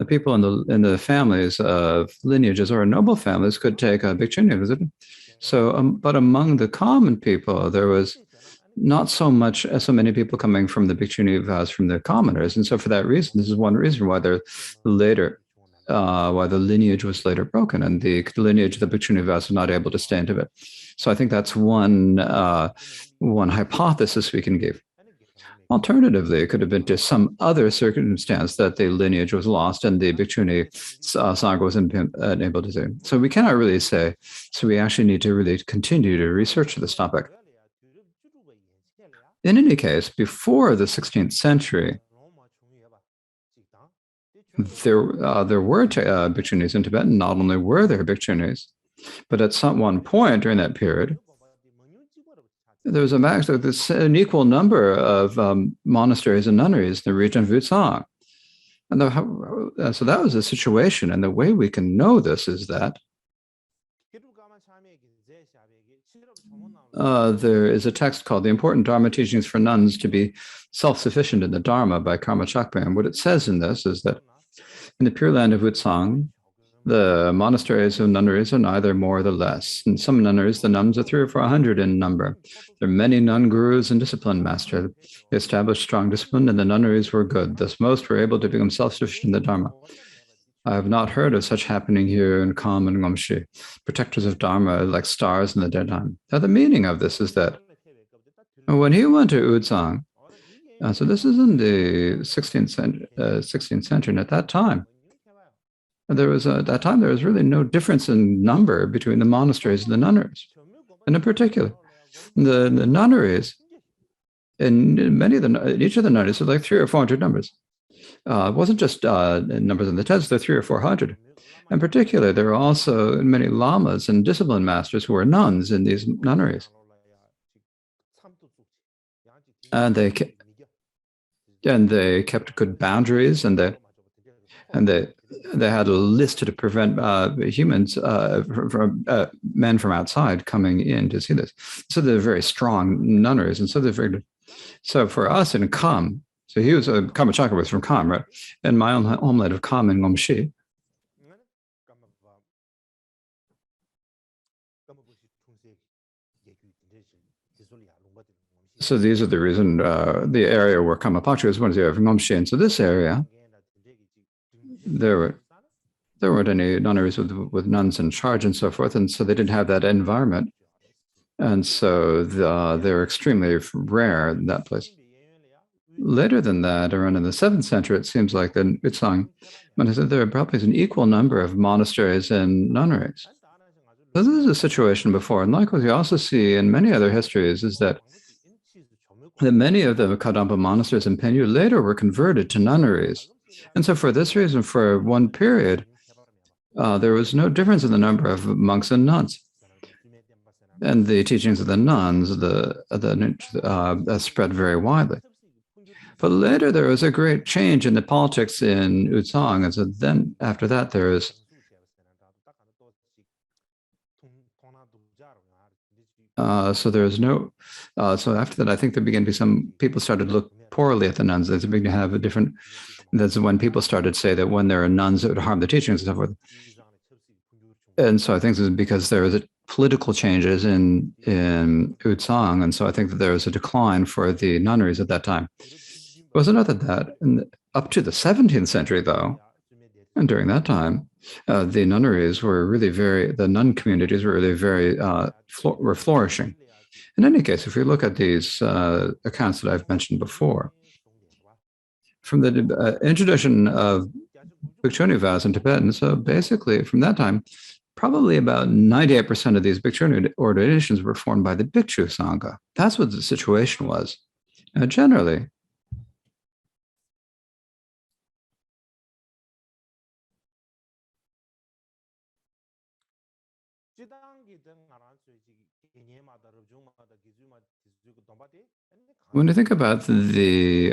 people in the families of lineages or noble families could take a Bhikshuni visit. So, but among the common people, there was not so many people coming from the Bhikshuni vows from the commoners. And so for that reason, this is one reason why why the lineage was later broken and the lineage of the Bhikshuni vows was not able to stay in Tibet. So I think that's one hypothesis we can give. Alternatively, it could have been just some other circumstance that the lineage was lost and the Bhikshuni Sangha was unable to do. So we cannot really say. So we actually need to really continue to research this topic. In any case, before the 16th century, there were Bhikshunis in Tibet, and not only were there Bhikshunis, but at one point during that period, there was an equal number of monasteries and nunneries in the region of Wutsang. And so that was the situation. And the way we can know this is that there is a text called The Important Dharma Teachings for Nuns to be Self-Sufficient in the Dharma by Karma Chakpa. And what it says in this is that in the Pure Land of Wutsang, the monasteries and nunneries are neither more nor less. In some nunneries, the nuns are 300 or 400 in number. There are many nun gurus and discipline masters. They established strong discipline, and the nunneries were good. Thus, most were able to become self-sufficient in the Dharma. I have not heard of such happening here in Kham and Ngomshi, protectors of Dharma like stars in the daytime. Now, the meaning of this is that when he went to Wutsang, so this is in the 16th century, and at that time, there was really no difference in number between the monasteries and the nunneries. And in particular, the nunneries, in each of the nunneries, are like 300 or 400 numbers. It wasn't just numbers in the texts, they're 300 or 400. In particular, there were also many lamas and discipline masters who were nuns in these nunneries. And they kept good boundaries, and they had a list to prevent men from outside coming in to see this. So they're very strong nunneries, and so they're very good. So for us in Kham, so he was Karma Chakra was from Kham, right? And my own homeland of Kham and Ngomshi. So these are the reason, the area where Kamapacho is one is the area of Ngomshin. So this area, there weren't any nunneries with nuns in charge and so forth, and so they didn't have that environment, and so they're extremely rare in that place. Later than that, around in the 7th century, it seems like the Utsang, there probably is an equal number of monasteries and nunneries. So this is a situation before, and likewise, you also see in many other histories is that many of the Kadampa monasteries in Penyu later were converted to nunneries. And so for this reason, for one period, there was no difference in the number of monks and nuns. And the teachings of the nuns spread very widely. But later there was a great change in the politics in Utsang. And so then after that, there is so there's no, so after that, I think there began to be some people started to look poorly at the nuns. They began to have a different, that's when people started to say that when there are nuns, it would harm the teachings and so forth. And so I think this is because there was political changes in Utsang. And so I think that there was a decline for the nunneries at that time. It wasn't other than that. Up to the 17th century, though, and during that time, the nunneries were really the nun communities were really very, were flourishing. In any case, if we look at these accounts that I've mentioned before, from the introduction of Bhikshuni vows in Tibetan, so basically from that time, probably about 98% of these Bhikshuni ordinations were formed by the Bhikshu Sangha. That's what the situation was. Generally, when you think about the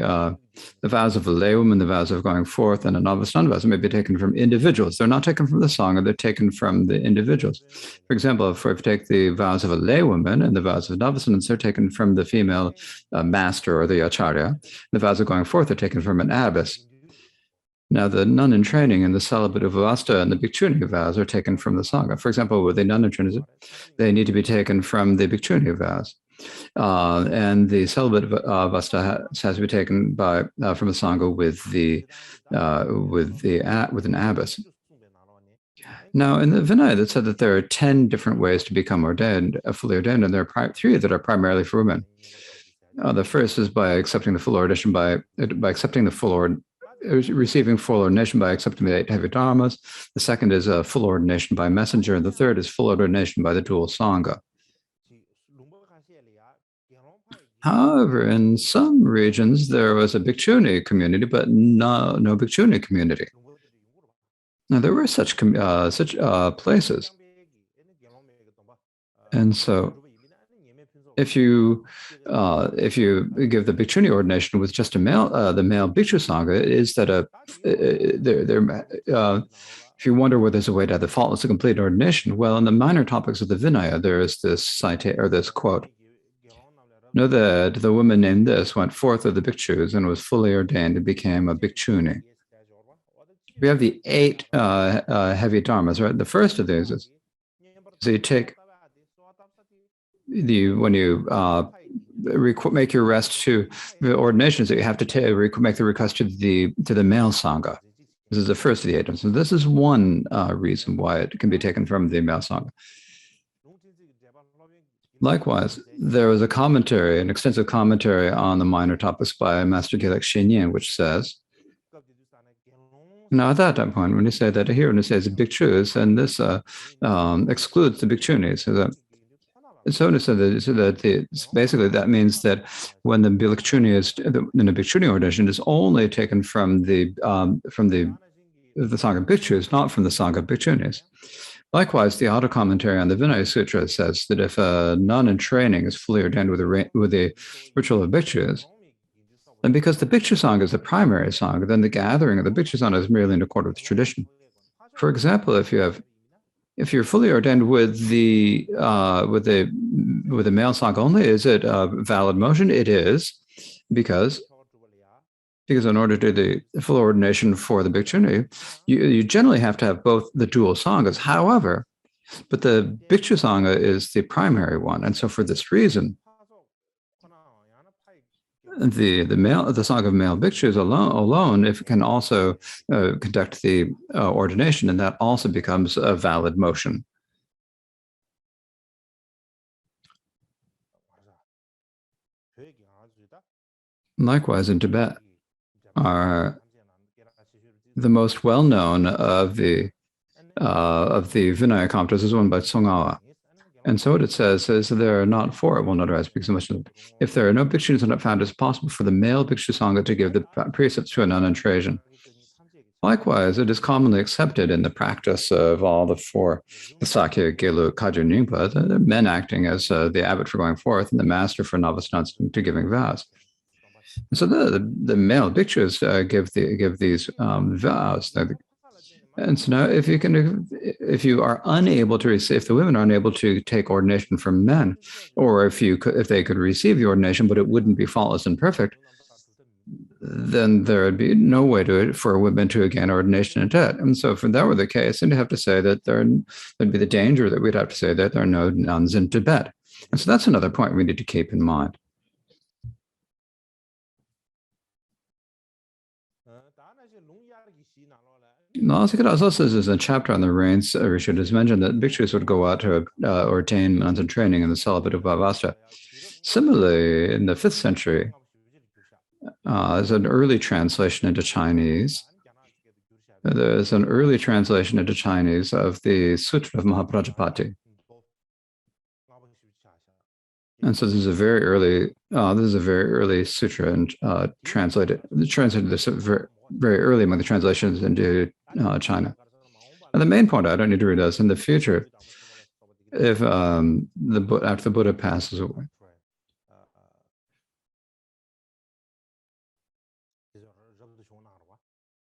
vows of a laywoman, the vows of going forth, and a novice nun vows may be taken from individuals. They're not taken from the Sangha, they're taken from the individuals. For example, if we take the vows of a laywoman and the vows of novice nuns, they're taken from the female master or the acharya. The vows of going forth are taken from an abbess. Now, the nun in training and the celibate Uvasta and the Bhikshuni vows are taken from the Sangha. For example, with the nun in training, they need to be taken from the Bhikshuni vows. And the celibate Vasta has to be taken from the Sangha with an abbess. Now, in the Vinaya, it said that there are 10 different ways to become ordained, fully ordained, and there are 3 that are primarily for women. The first is by accepting the full ordination by accepting the full receiving full ordination by accepting the 8 heavy dharmas. The second is a full ordination by messenger, and the third is full ordination by the dual Sangha. However, in some regions, there was a Bhikshuni community, but no Bhikshuni community. Now, there were such places. And so if you give the Bhikshuni ordination with just the male Bhikshu Sangha, is that if you wonder whether there's a way to have the faultless and complete ordination, well, in the minor topics of the Vinaya, there is this quote. Know that the woman named this went forth of the Bhikshus and was fully ordained and became a Bhikshuni. We have the 8 heavy dharmas, right? The first of these is, so you take when you make your request to the ordinations, that you have to make the request to the male Sangha. This is the first of the 8. So this is one reason why it can be taken from the male Sangha. Likewise, there was an extensive commentary on the minor topics by Master Gelek Shenyin, which says, now at that point, when you say that here, when it says bhikshus, and this excludes the bhikchunis, so that basically that means that when the bhikshuni ordination is only taken from the Sangha bhikshus, not from the Sangha bhikchunis. Likewise, the auto commentary on the Vinaya Sutra says that if a nun in training is fully ordained with the ritual of bhikshus, and because the Bhikshu Sangha is the primary Sangha, then the gathering of the Bhikshu Sangha is merely in accord with tradition. For example, if you're fully ordained with the male Sangha only, is it a valid motion? It is, because in order to do the full ordination for the Bhikshuni, you generally have to have both the dual Sanghas. However, But the Bhikshu Sangha is the primary one. And so for this reason, the Sangha of male bhikshus alone, if it can also conduct the ordination, and that also becomes a valid motion. Likewise, in Tibet, are the most well-known of the Vinaya Kamtas is one by Tsongawa. And so what it says is there are not four, it will not arise because much. If there are no bhikshus are not found, it's possible for the male bhikshu sangha to give the precepts to a nun and Trajan. Likewise, it is commonly accepted in the practice of all the four, the Sakya, Gelu, Kagyu, Nyingpa, the men acting as the abbot for going forth and the master for novice nuns to giving vows. So the male bhikshus give these vows. And so now, if you are unable to receive, if the women are unable to take ordination from men, or if they could receive the ordination, but it wouldn't be faultless and perfect, then there would be no way for women to gain ordination in Tibet. And so, if that were the case, then you have to say that there'd be the danger that we'd have to say that there are no nuns in Tibet. And so that's another point we need to keep in mind. Nasikara also says there's a chapter on the rains. Rishad has mentioned that bhikshus would go out to ordain nuns in training in the celibate of Bhavastra. Similarly, in the 5th century, there's an early translation into Chinese. There's an early translation into Chinese of the Sutra of Mahaprajapati. And so this is a very early sutra and translated this very early among the translations into China. And the main point I don't need to read is in the future, if after the Buddha passes away,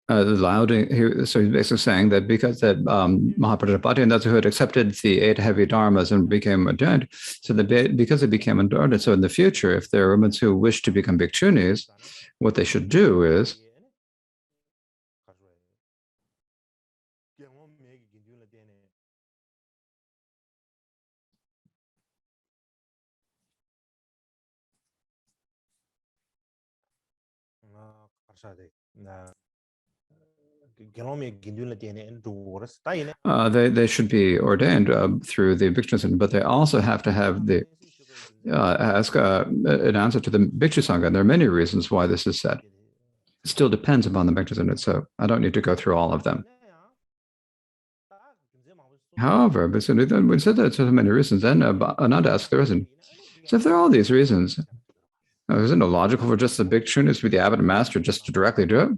so he's basically saying that because that Mahaprajapati and those who had accepted the 8 heavy dharmas and became adorned, so because they became adorned, so in the future, if there are women who wish to become bhikshunis, what they should do is they should be ordained through the bhikshunism, but they also have to have the ask an answer to the bhikshu sangha. And there are many reasons why this is said. It still depends upon the bhikshunism, so I don't need to go through all of them. However, we said that there's so many reasons, then Ananda asks the reason. So if there are all these reasons, isn't it logical for just the bhikshunis to be the abbot and master just to directly do it?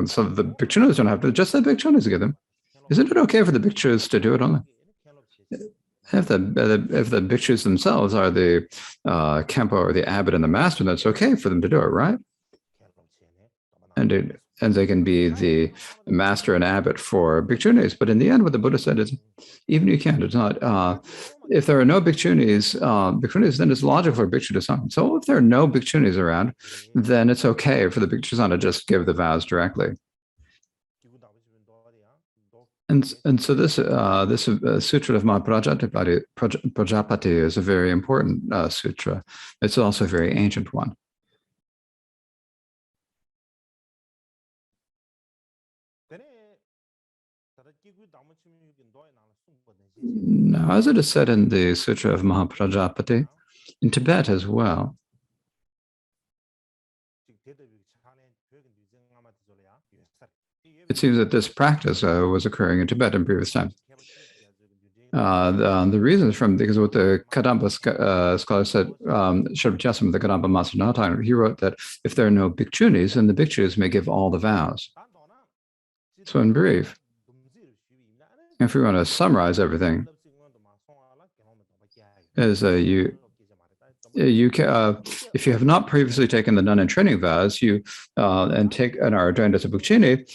So the bhikshunis don't have to, just the bhikshunis give them. Isn't it okay for the bhikshus to do it only? If the bhikshus themselves are the kempo or the abbot and the master, that's okay for them to do it, right? And they can be the master and abbot for bhikshunis. But in the end, what the Buddha said is, even you can't. It's not. If there are no bhikshunis, then it's logical for bhikshu to sign. So if there are no bhikshunis around, then it's okay for the bhikshu to just give the vows directly. And so this sutra of Mahaprajapati is a very important sutra. It's also a very ancient one. Now, as it is said in the Sutra of Mahaprajapati, in Tibet as well, it seems that this practice was occurring in Tibet in previous times. The reasons because what the Kadamba scholar said, Shabdasyam, the Kadamba Master Natan, he wrote that if there are no bhikshunis, then the bhikshus may give all the vows. So in brief, if we want to summarize everything, is if you have not previously taken the nun and training vows, and are ordained as a bhikshuni,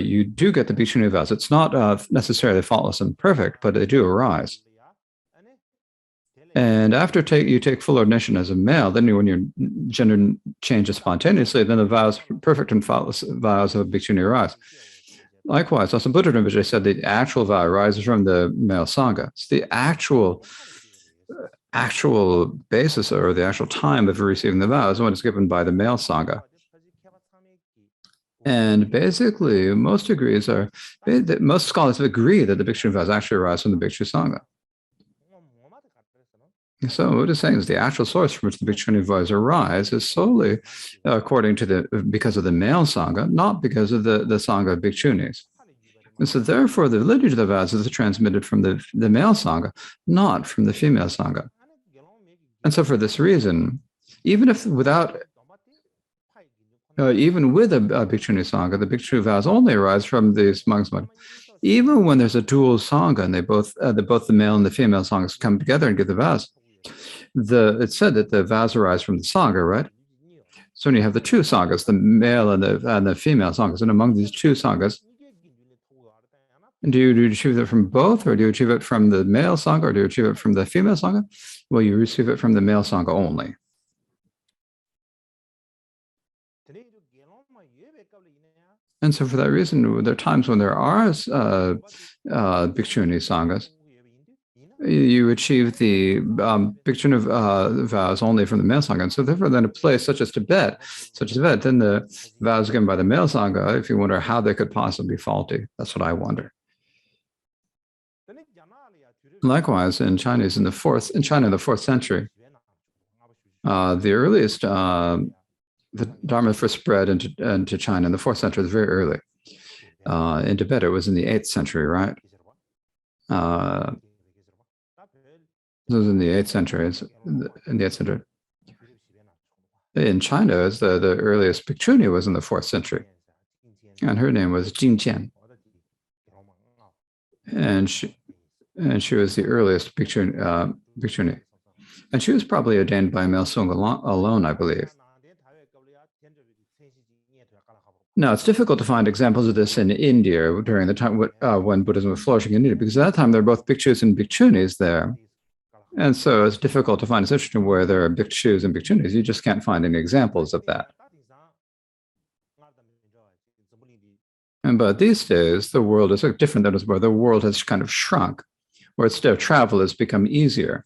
you do get the bhikshuni vows. It's not necessarily faultless and perfect, but they do arise. And after you take full ordination as a male, then when your gender changes spontaneously, then the vows, perfect and faultless vows of bhikshuni arise. Likewise, also Buddha Rinpoche said the actual vow arises from the male sangha. It's the actual basis or the actual time of receiving the vows when it's given by the male sangha. And basically, most scholars agree that the Bhikshuni vows actually arise from the Bhikshu Sangha. So what it's saying is the actual source from which the Bhikshuni vows arise is solely because of the male Sangha, not because of the Sangha of Bhikshunis. And so therefore, the validity of the vows is transmitted from the male Sangha, not from the female Sangha. And so for this reason, even with a Bhikshuni Sangha, the Bhikshuni vows only arise from these monks. Even when there's a dual Sangha and both the male and the female Sanghas come together and give the vows, it's said that the vows arise from the Sangha, right? So when you have the two Sanghas, the male and the female Sanghas, and among these two Sanghas, do you achieve it from both, or do you achieve it from the male Sangha, or do you achieve it from the female Sangha? Well, you receive it from the male Sangha only. And so for that reason, there are times when there are Bhikshuni Sanghas, you achieve the Bhikshuni vows only from the male Sangha. And so therefore, then a place such as Tibet, then the vows given by the male Sangha, if you wonder how they could possibly be faulty, that's what I wonder. Likewise, in China, in the fourth century, the earliest, the Dharma first spread into China in the 4th century, very early. In Tibet, it was in the 8th century, right? This was in the 8th century. In China, the earliest Bhikshuni was in the 4th century, and her name was Jing Qian, and she was the earliest Bhikshuni, and she was probably ordained by Mel Sung alone, I believe. Now, it's difficult to find examples of this in India during the time when Buddhism was flourishing in India, because at that time there were both bhikshus and bhikshunis there. And so it's difficult to find a situation where there are bhikshus and bhikshunis. You just can't find any examples of that. But these days, the world is different than it was before. The world has kind of shrunk, where instead of travel has become easier.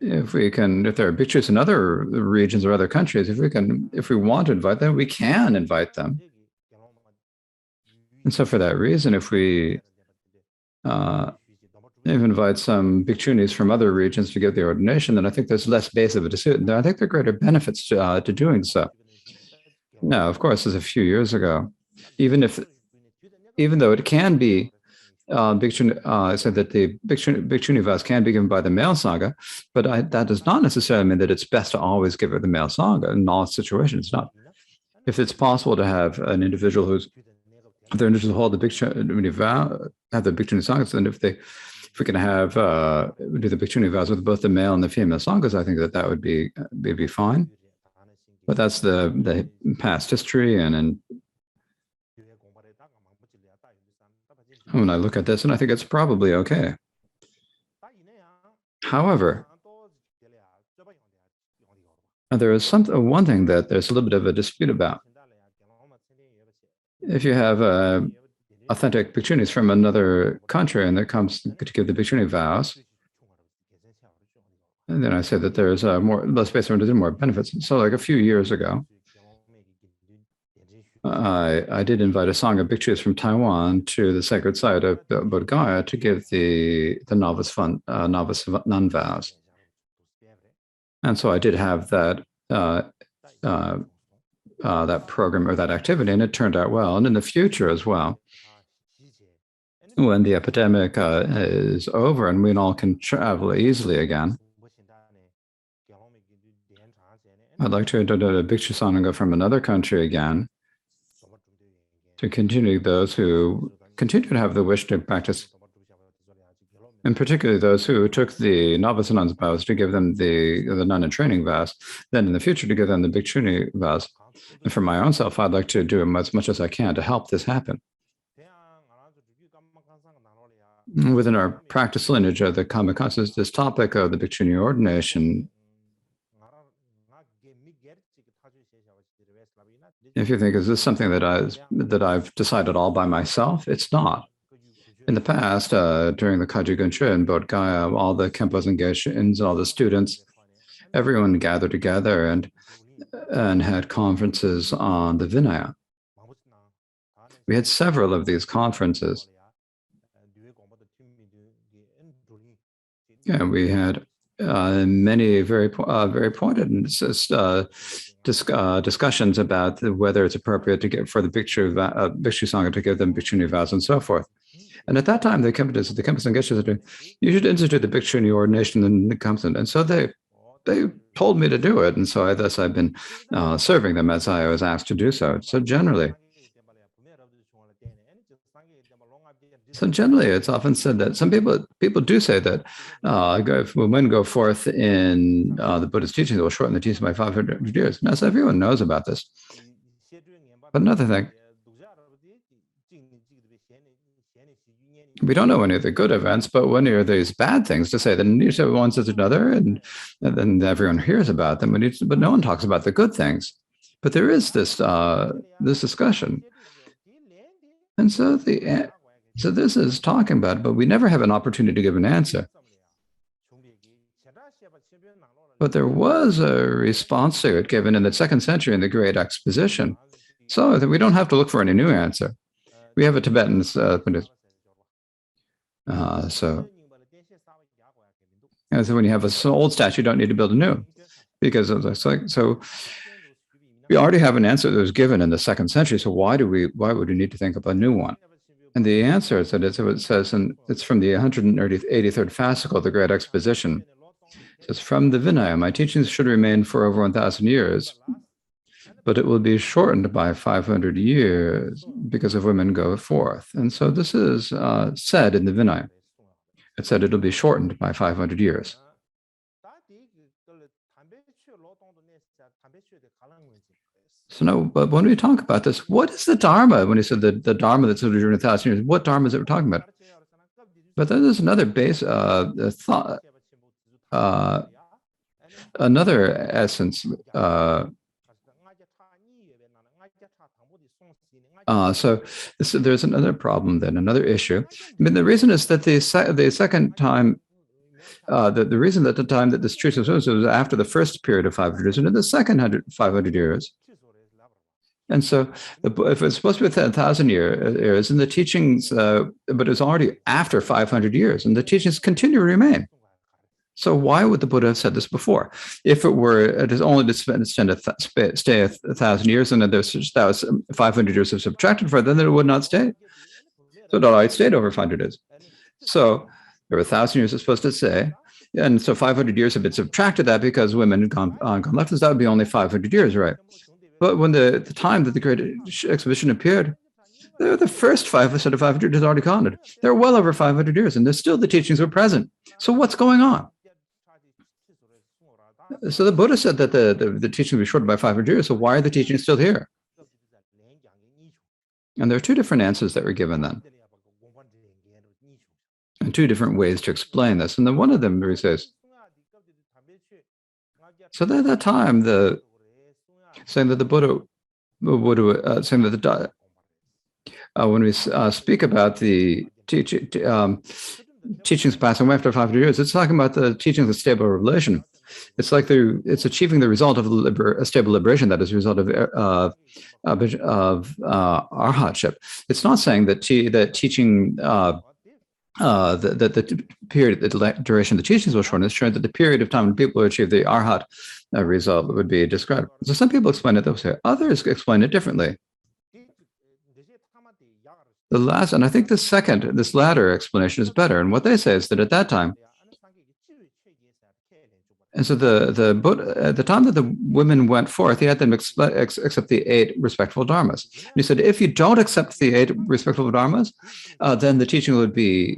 If there are bhikshus in other regions or other countries, if we want to invite them, we can invite them. And so for that reason, if we invite some bhikshunis from other regions to give the ordination, then I think there's less base of a dispute. I think there are greater benefits to doing so. Now, of course, as a few years ago, even though it can be I said that the Bhikshuni vows can be given by the male Sangha, but that does not necessarily mean that it's best to always give it the male Sangha in all situations. It's not. If it's possible to have an individual hold the Bhikshuni vow, have the Bhikshuni Sanghas, then if we can have do the Bhikshuni vows with both the male and the female Sanghas, I think that would be fine. But that's the past history, and when I look at this, and I think it's probably okay. However, there is one thing that there's a little bit of a dispute about. If you have authentic bhikshunis from another country and that comes to give the bhikshuni vows, and then I say that there's less space for to do more benefits. So like a few years ago, I did invite a Sangha bhikshus from Taiwan to the sacred site of Bodh Gaya to give the novice nun vows. And so I did have that program or that activity, and it turned out well. And in the future as well, when the epidemic is over and we all can travel easily again, I'd like to do a Bhikshu Sangha from another country again, to continue those who continue to have the wish to practice, and particularly those who took the novice nuns vows to give them the nun and training vows, then in the future to give them the bhikshuni vows. And for my own self, I'd like to do as much as I can to help this happen. Within our practice lineage of the Kamikaze, this topic of the bhikshuni ordination If you think, is this something that I've decided all by myself? It's not. In the past, during the Kaji Gunshu in Bodh Gaya, all the Khenpos and Geshe-ins, all the students, everyone gathered together and had conferences on the Vinaya. We had several of these conferences. Yeah, we had many very pointed discussions about whether it's appropriate to get for the Bhikshu Sangha to give them Bhikshuni vows and so forth. And at that time, the Khenpas and Geshe said, you should institute the Bhikshuni ordination in the Khamsan. And so they told me to do it. And so thus I've been serving them as I was asked to do so. So generally, it's often said that some people do say that if women go forth in the Buddhist teaching, they will shorten the teaching by 500 years. Now, so everyone knows about this. But another thing, we don't know any of the good events, but when there are these bad things to say, then usually one says another, and then everyone hears about them, but no one talks about the good things. But there is this discussion, and so this is talking about it, but we never have an opportunity to give an answer. But there was a response to it given in the 2nd century in the Great Exposition, so that we don't have to look for any new answer. We have a Tibetan so when you have an old statue, you don't need to build a new, because it's like, so we already have an answer that was given in the 2nd century. So why would we need to think of a new one? And the answer is that it says, and it's from the 183rd fascicle of the Great Exposition. It says, from the Vinaya, my teachings should remain for over 1,000 years, but it will be shortened by 500 years because of women go forth. And so this is said in the Vinaya. It said it'll be shortened by 500 years. So no, but when we talk about this, what is the Dharma? When he said the Dharma that's during 1,000 years, what Dharma is it we're talking about? But then there's another base thought, another essence. So there's another problem then, another issue. I mean, the reason is that the second time, the reason that the time that this truth was after the first period of 500 years and in the second 500 years. And so if it's supposed to be 1,000 years, and the teachings, but it's already after 500 years, and the teachings continue to remain. So why would the Buddha have said this before? If it is only to stay 1,000 years, and then that was 500 years of subtracted for it, then it would not stay. So it stayed over 500 years. So there were 1,000 years it's supposed to stay, and so 500 years have been subtracted that because women had gone left, that would be only 500 years, right? But when the time that the Great Exhibition appeared, the first 500 years already counted. They're well over 500 years, and still the teachings were present. So what's going on? So the Buddha said that the teaching will be shortened by 500 years, so why are the teachings still here? And there are 2 different answers that were given then, and 2 different ways to explain this. And then one of them where he says, so at that time, saying that the Buddha saying that when we speak about the teachings passing away after 500 years, it's talking about the teachings of stable revelation. It's like it's achieving the result of a stable liberation, that is a result of arhatship. It's not saying that teaching that the period, the duration of the teachings will shorten. It's showing that the period of time when people achieve the arhat result would be described. So some people explain it this way, others explain it differently. And I think this latter explanation is better. And what they say is that at that time, and so the Buddha, at the time that the women went forth, he had them accept the 8 respectful dharmas. And he said, if you don't accept the 8 respectful dharmas, then the teaching would be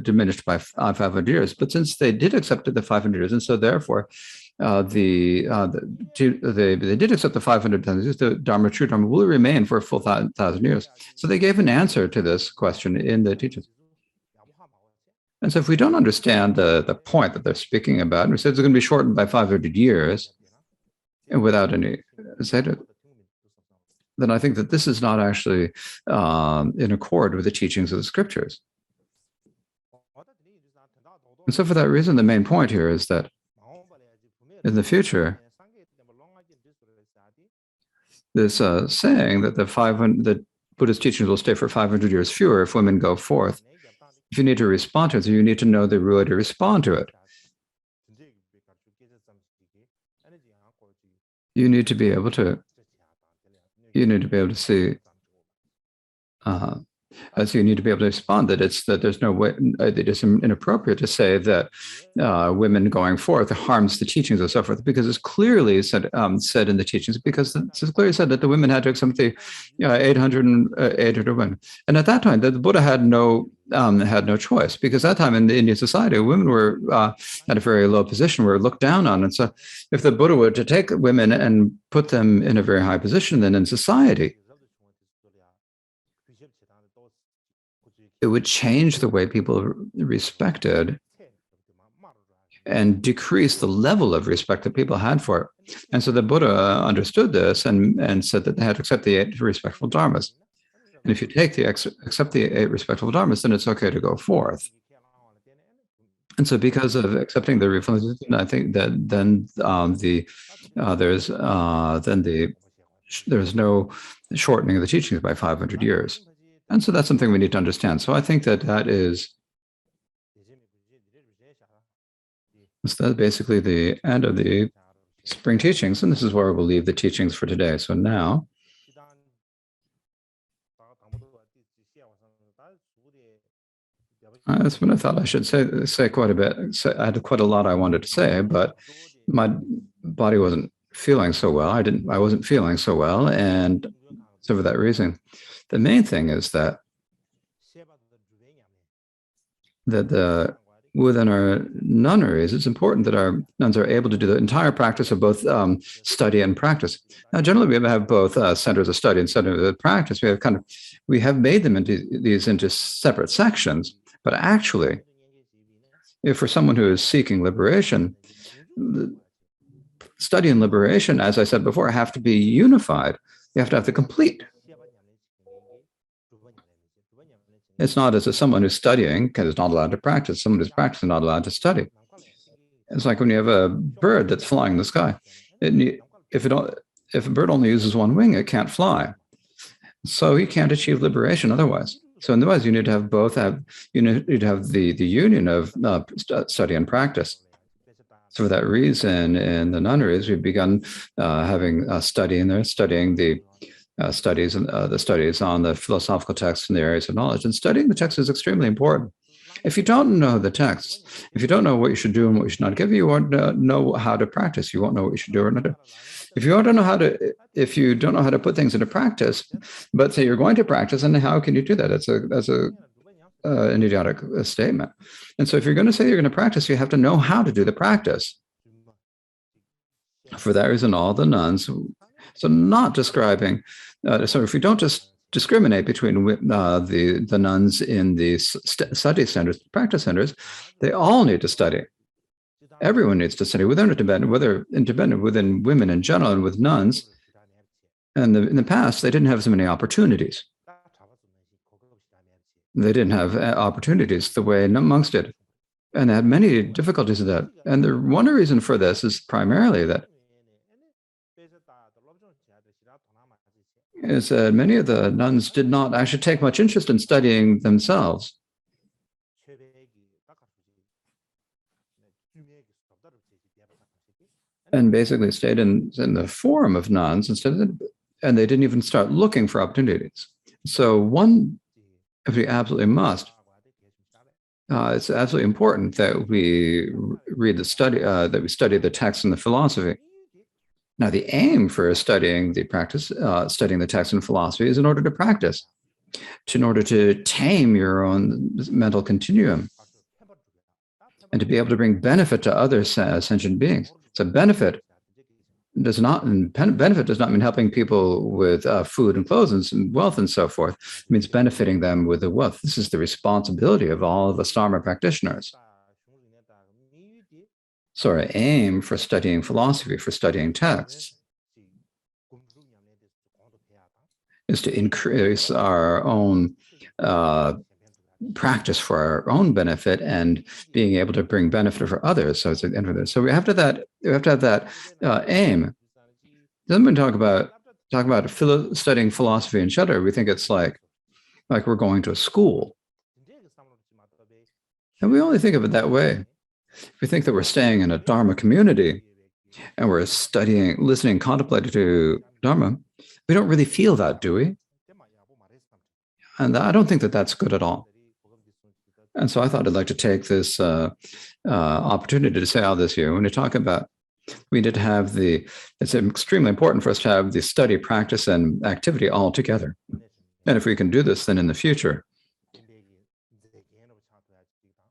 diminished by 500 years. But since they did accept the 500 years, and so therefore, they did accept the 500 years, the Dharma, true Dharma, will remain for a full 1,000 years. So they gave an answer to this question in the teachings. And so if we don't understand the point that they're speaking about, and we said it's going to be shortened by 500 years, and without any, then I think that this is not actually in accord with the teachings of the scriptures. And so for that reason, the main point here is that in the future, this saying that that Buddhist teachings will stay for 500 years fewer if women go forth, if you need to respond to it, so you need to know the way to respond to it. You need to be able to see, so you need to be able to respond that there's no way, it is inappropriate to say that women going forth harms the teachings and so forth, because it's clearly said in the teachings, because it's clearly said that the women had to accept the 800 women. And at that time, the Buddha had no choice, because at that time in the Indian society, women were at a very low position, were looked down on. And so if the Buddha were to take women and put them in a very high position, then in society, it would change the way people respected and decrease the level of respect that people had for it. And so the Buddha understood this and said that they had to accept the 8 respectful dharmas. And if you accept the 8 respectful dharmas, then it's okay to go forth. And so because of accepting the reforms, I think that then there's no shortening of the teachings by 500 years. And so that's something we need to understand. So I think that that's basically the end of the spring teachings. And this is where we'll leave the teachings for today. So now, that's what I thought I should say quite a bit. I had quite a lot I wanted to say, but my body wasn't feeling so well. I wasn't feeling so well. And so for that reason, the main thing is that within our nunneries, it's important that our nuns are able to do the entire practice of both study and practice. Now, generally, we have both centers of study and centers of practice. We have made them into separate sections. But actually, if for someone who is seeking liberation, study and liberation, as I said before, have to be unified. You have to have the complete. It's not as if someone who's studying is not allowed to practice. Someone who's practicing is not allowed to study. It's like when you have a bird that's flying in the sky. If a bird only uses one wing, it can't fly. So you can't achieve liberation otherwise. So otherwise, you need to have both. You need to have the union of study and practice. So for that reason, in the nunneries, we've begun having study in there, studying the studies on the philosophical texts in the areas of knowledge. And studying the text is extremely important. If you don't know the text, if you don't know what you should do and what you should not give, you won't know how to practice. You won't know what you should do or not do. If you don't know how to put things into practice, but say you're going to practice, and how can you do that? That's an idiotic statement. And so if you're going to say you're going to practice, you have to know how to do the practice. For that reason, all the nuns, so not describing, so if we don't just discriminate between the nuns in the study centers, practice centers, they all need to study. Everyone needs to study, whether independent within women in general and with nuns. And in the past, they didn't have so many opportunities. They didn't have opportunities the way monks did. And they had many difficulties with that. And one reason for this is primarily that many of the nuns did not actually take much interest in studying themselves. And basically stayed in the forum of nuns and they didn't even start looking for opportunities. So if we absolutely must, it's absolutely important that we read that we study the text and the philosophy. Now, the aim for studying the text and philosophy is in order to practice, in order to tame your own mental continuum, and to be able to bring benefit to other sentient beings. So benefit does not mean helping people with food and clothes and wealth and so forth. It means benefiting them with the wealth. This is the responsibility of all of the Dharma practitioners. So our aim for studying philosophy, for studying texts, is to increase our own practice for our own benefit and being able to bring benefit for others. So it's an end this. So we have to have that aim. Then we talk about studying philosophy and shelter. We think it's like we're going to a school, and we only think of it that way. We think that we're staying in a Dharma community and we're studying, listening, contemplating to Dharma. We don't really feel that, do we? And I don't think that that's good at all. And so I thought I'd like to take this opportunity to say all this here. When we talk about, we need to have it's extremely important for us to have the study, practice, and activity all together. And if we can do this, then in the future,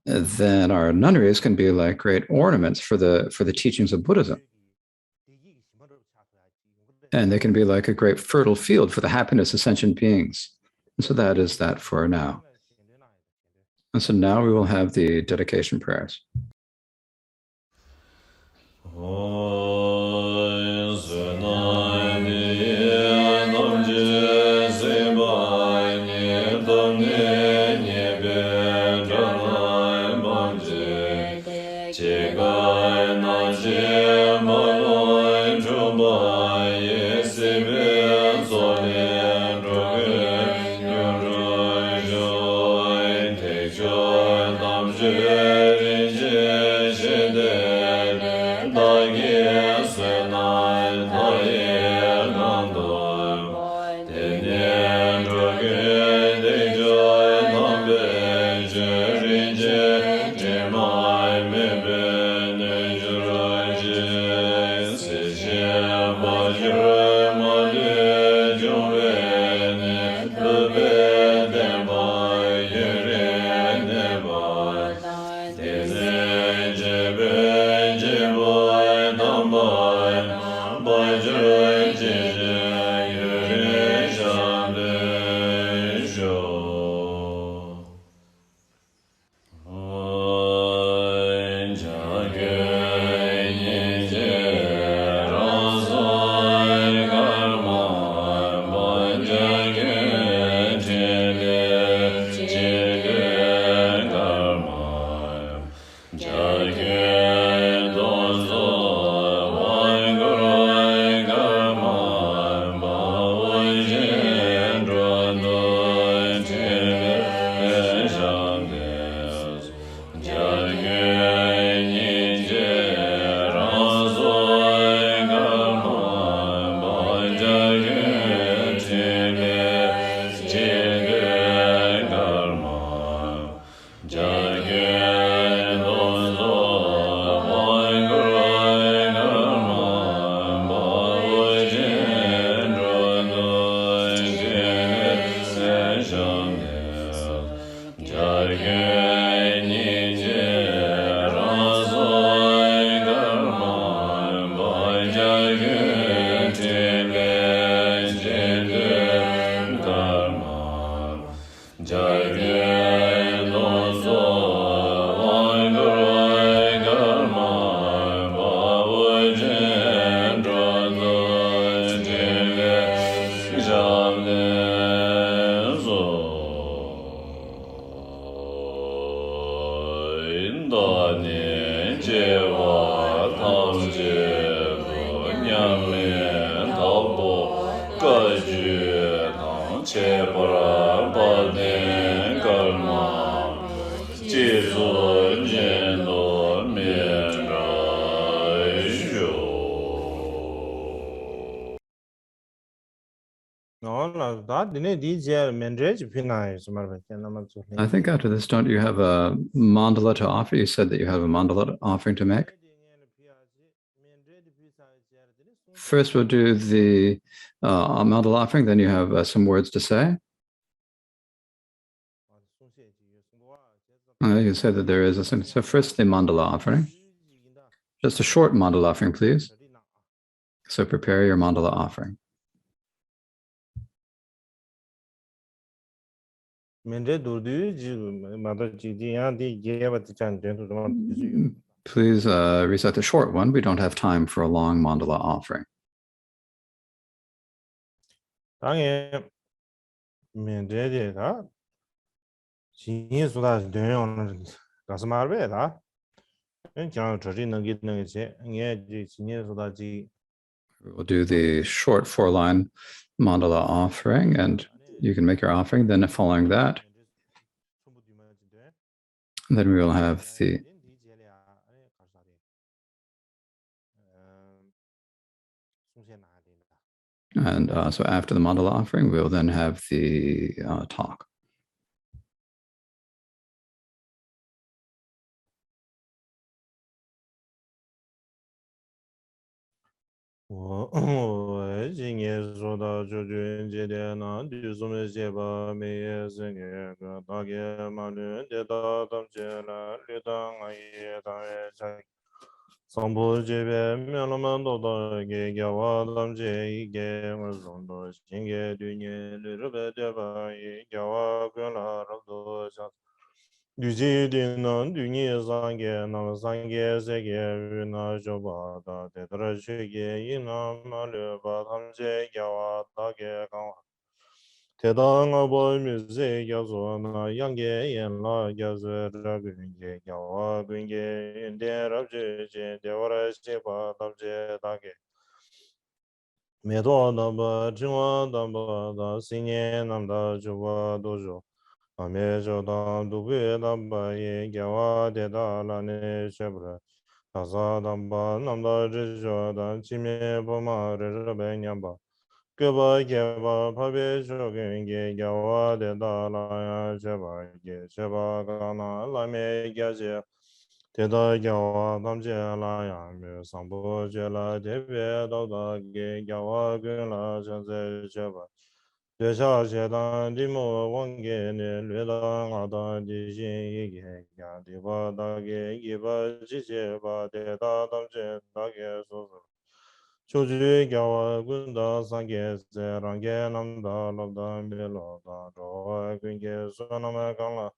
then our nunneries can be like great ornaments for the teachings of Buddhism. And they can be like a great fertile field for the happiness of sentient beings. And so that is that for now. And so now we will have the dedication prayers. I think after this, don't you have a mandala to offer? You said that you have a mandala offering to make. First, we'll do the mandala offering, then you have some words to say. You said that there is a sentence. So first, the mandala offering. Just a short mandala offering, please. So prepare your mandala offering. Please recite the short one. We don't have time for a long mandala offering. Mendededa. Jinyi suda dön gasmar beda. En chang chori nang git nang che. Nge ji jinyi suda ji. We'll do the short 4-line mandala offering, and you can make your offering. Then following that, then we will have the and so after the mandala offering, we'll then have the talk. Sambo jebe myonaman doda ge gyawa damje ige mazondo shinge dunye lirube deba ye gyawa gönla rabdo shat Düji dinan dünye zange nam zange sege vina joba da dedra shege ina malu ba damje gyawa da ge kang Tedang abo müze yazo na yange yen la yazı rabünge yawa günge inde rabje je devara sheba dabje dage Medo damba jingwa damba da sinye namda juwa dojo Ame jo dam dubu damba ye yawa deda la ne shebra Tasa damba namda jijo dan chime boma rirabe nyamba Geba geba pabe shogun ge gyawa de da la ya sheba ge sheba gana la me gyaje te da gyawa damje la ya me sambo je la de be da da ge gyawa gun la chanze sheba de sha she dan di mo wang ge ne lue da nga da di xin yi ge ya di ba da ge yi ba ji je ba de da damje da ge so so Choju gyawa gunda sangye se rangye namda labda milo da roa gunge sonama kanga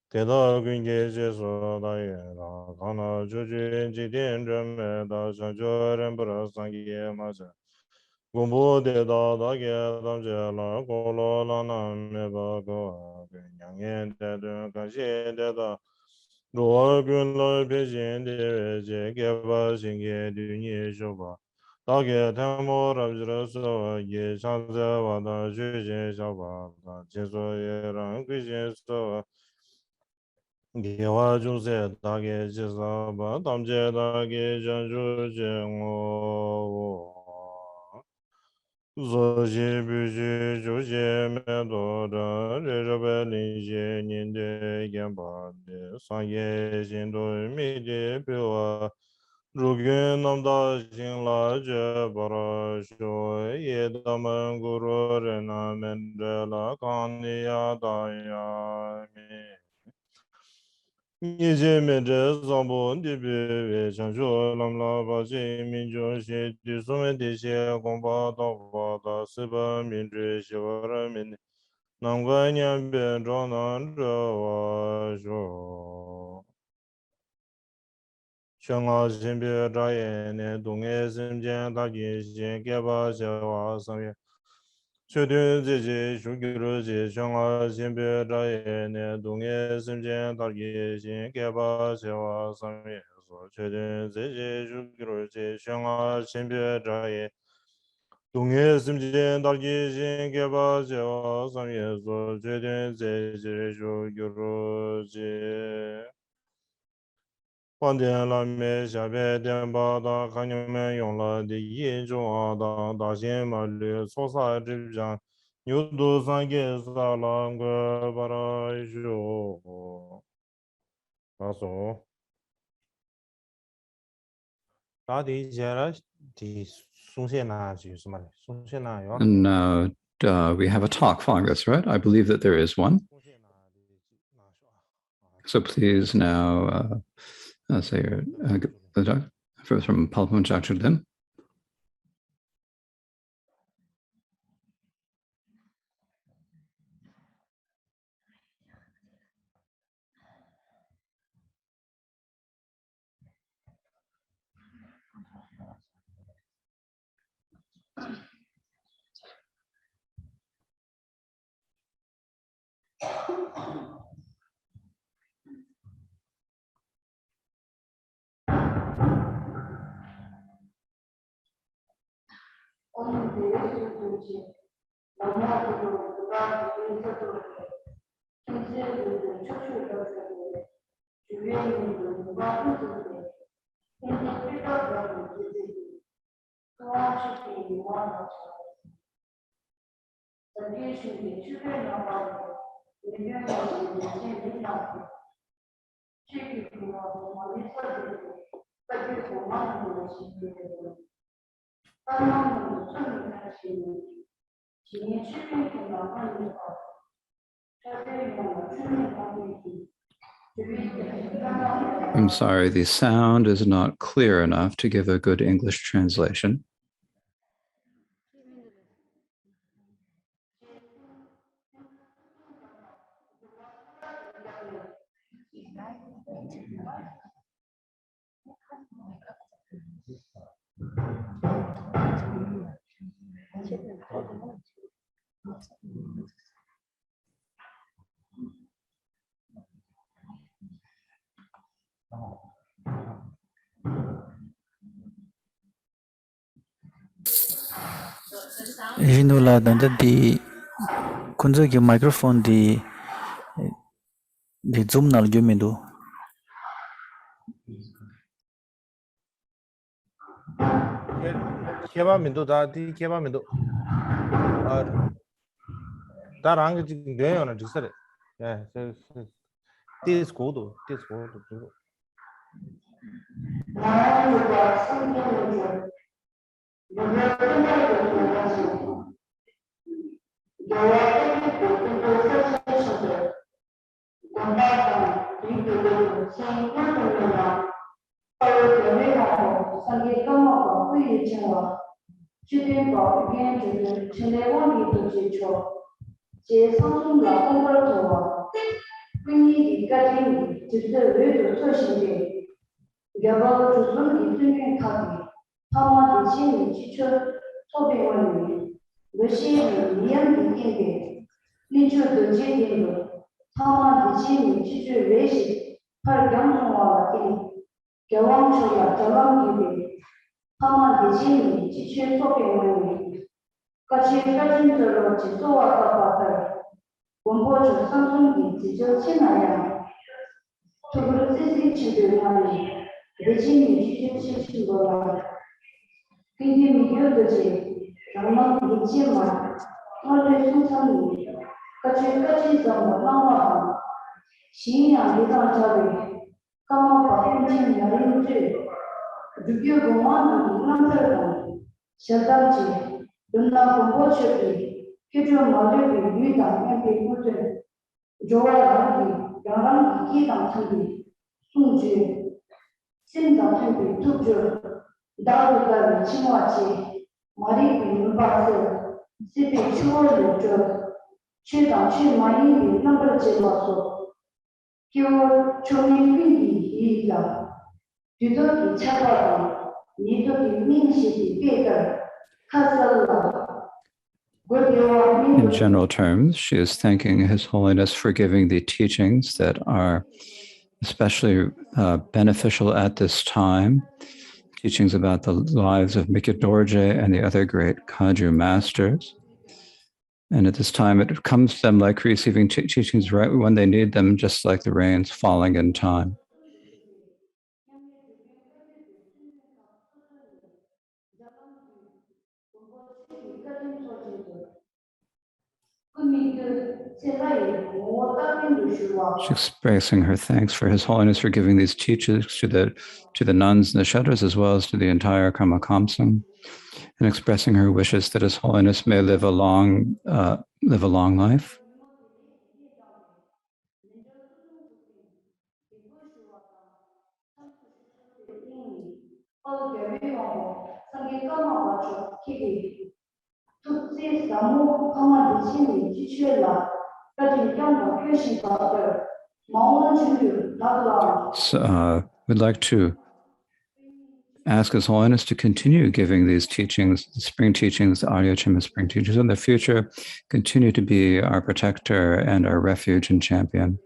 Teda gunge je so da ye da kana choju jidin drame da chancho rembra sangye maja Gumbu de da ge damje la kolo la na me ba go gunyange de dun kashi de da roa gun la pe jin de je ge ba singye dunye shoba 다게 테모랍지라서 예 상자와다 주제 잡아다 제소예랑 그제서 개와 중세 다게 제사바 담제다게 전주제고 조제부지 조제메도다 레르벨리제 닌데 gem바데 상예 진도 미제뼈와 Rugün namda jinla je bara sho ye daman guru rena mendela kaniya daya mi. Nije mende zambo dibi ve chancho lamla baji minjo she di sume di she gomba dava da siba minjo shivara min. Namga nyambe dronan rawa sho. Shanga Zimbi Rayane Dunga Zimjian Dagi Xin Geba Zewa Samye Chudun Ziji Shuguru Zi Shanga Zimbi Rayane Dunga Zimjian Dagi Xin Geba Zewa Samye Chudun Ziji Shuguru Zi Shanga Zimbi Rayane Dunga Zimjian Dagi Xin Geba Zewa Samye Chudun Ziji Shuguru Zi 皇天蓝莓下边点把大看你们用了的一种啊当大新马绿草啥之上牛肚三给撒啷个把它肉发送到底接了的送线哪去什么的送线哪有 And now we have a talk following this, right? I believe that there is one. So please now say from Palpum Chakchulim. I'm sorry, the sound is not clear enough to give a good English translation. Jinula danda di kunza ki microphone di zoom nal gyumindu. Keba mindu da di keba mindu. Da rang ji gyo na disare. Yeah, this good. In general terms, she is thanking His Holiness for giving the teachings that are especially beneficial at this time, teachings about the lives of Mikhet Dorje and the other great Kagyu masters. And at this time, it comes to them like receiving teachings right when they need them, just like the rains falling in time. She's expressing her thanks for His Holiness for giving these teachings to the nuns and the shudders, as well as to the entire Karma Kamsang, and expressing her wishes that His Holiness may live a long life. So we'd like to ask His Holiness to continue giving these teachings, the spring teachings, the audio Chima spring teachings in the future, continue to be our protector and our refuge and champion.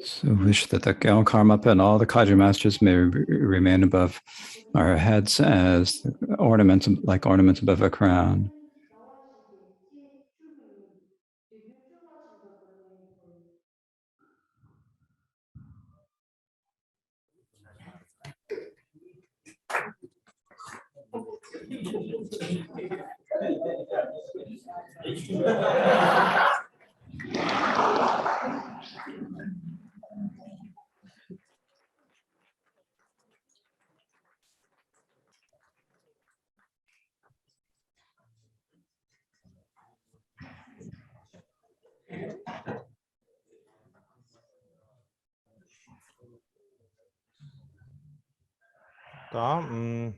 So wish that the Gyan Karmapa and all the Kaji masters may remain above our heads as ornaments, like ornaments above a crown. 다음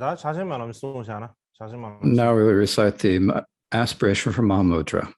다 자신만 하면 쏘지 않아? 자신만. Now we will recite the aspiration for Mahamudra.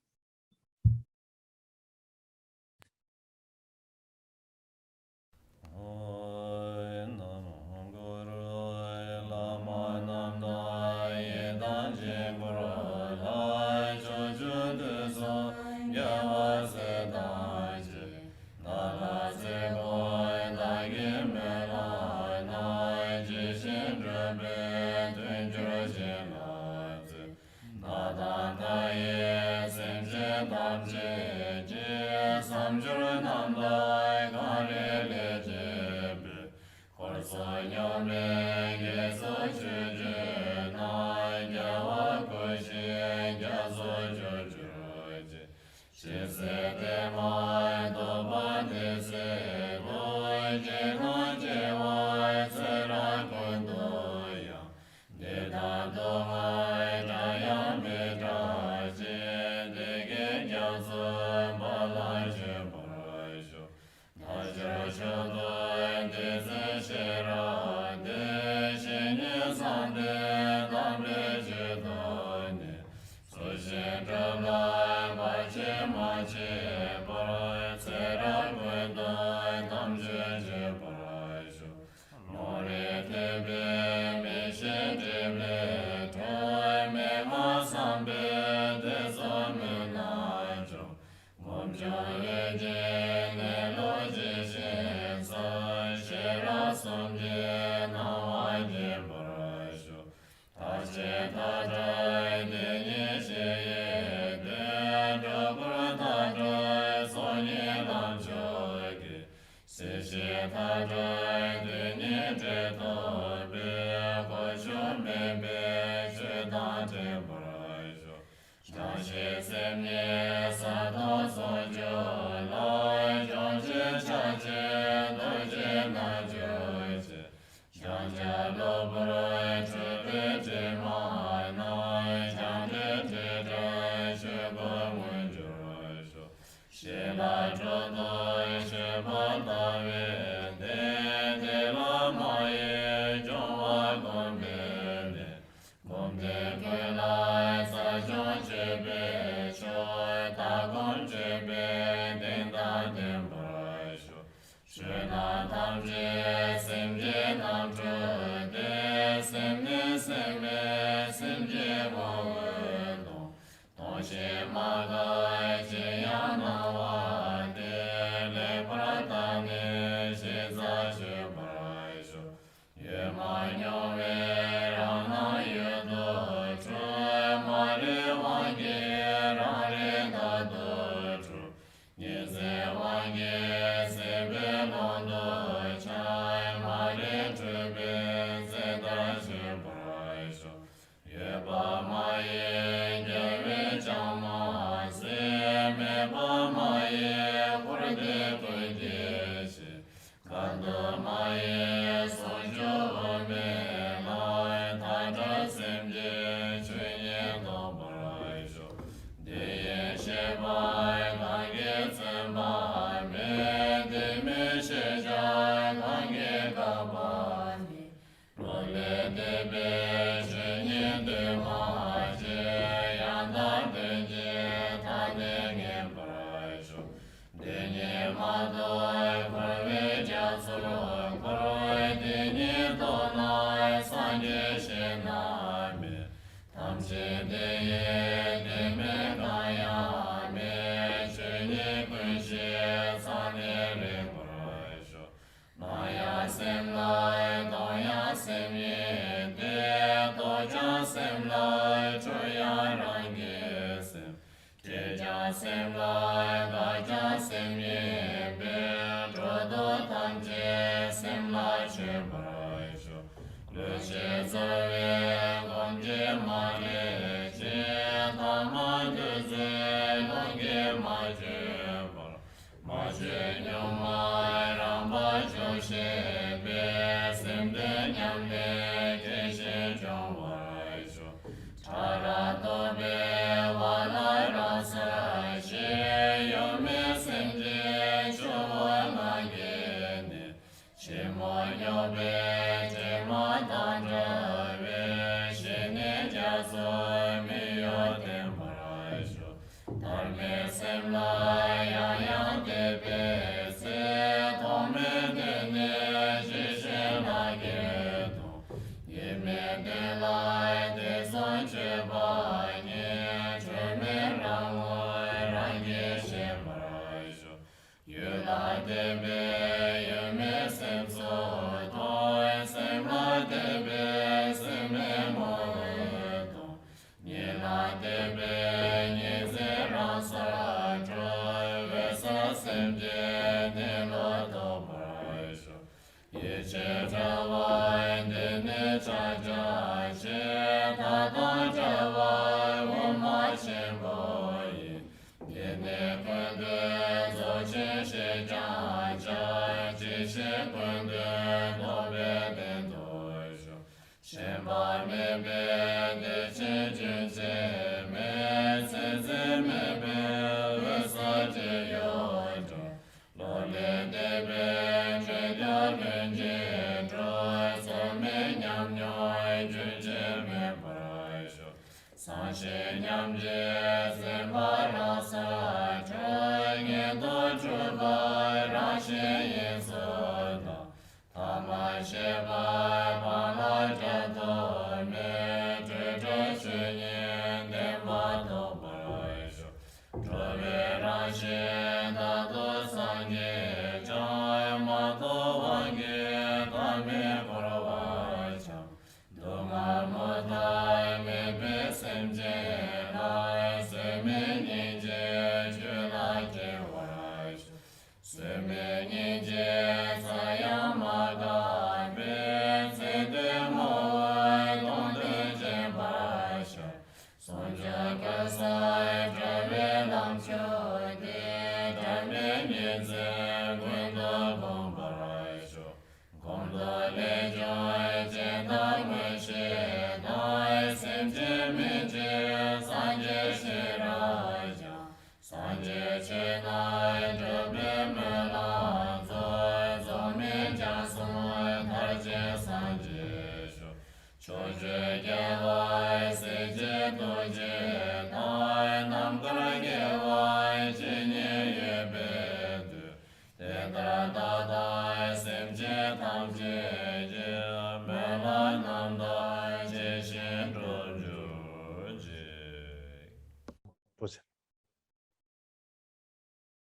Choje ge wai se je do je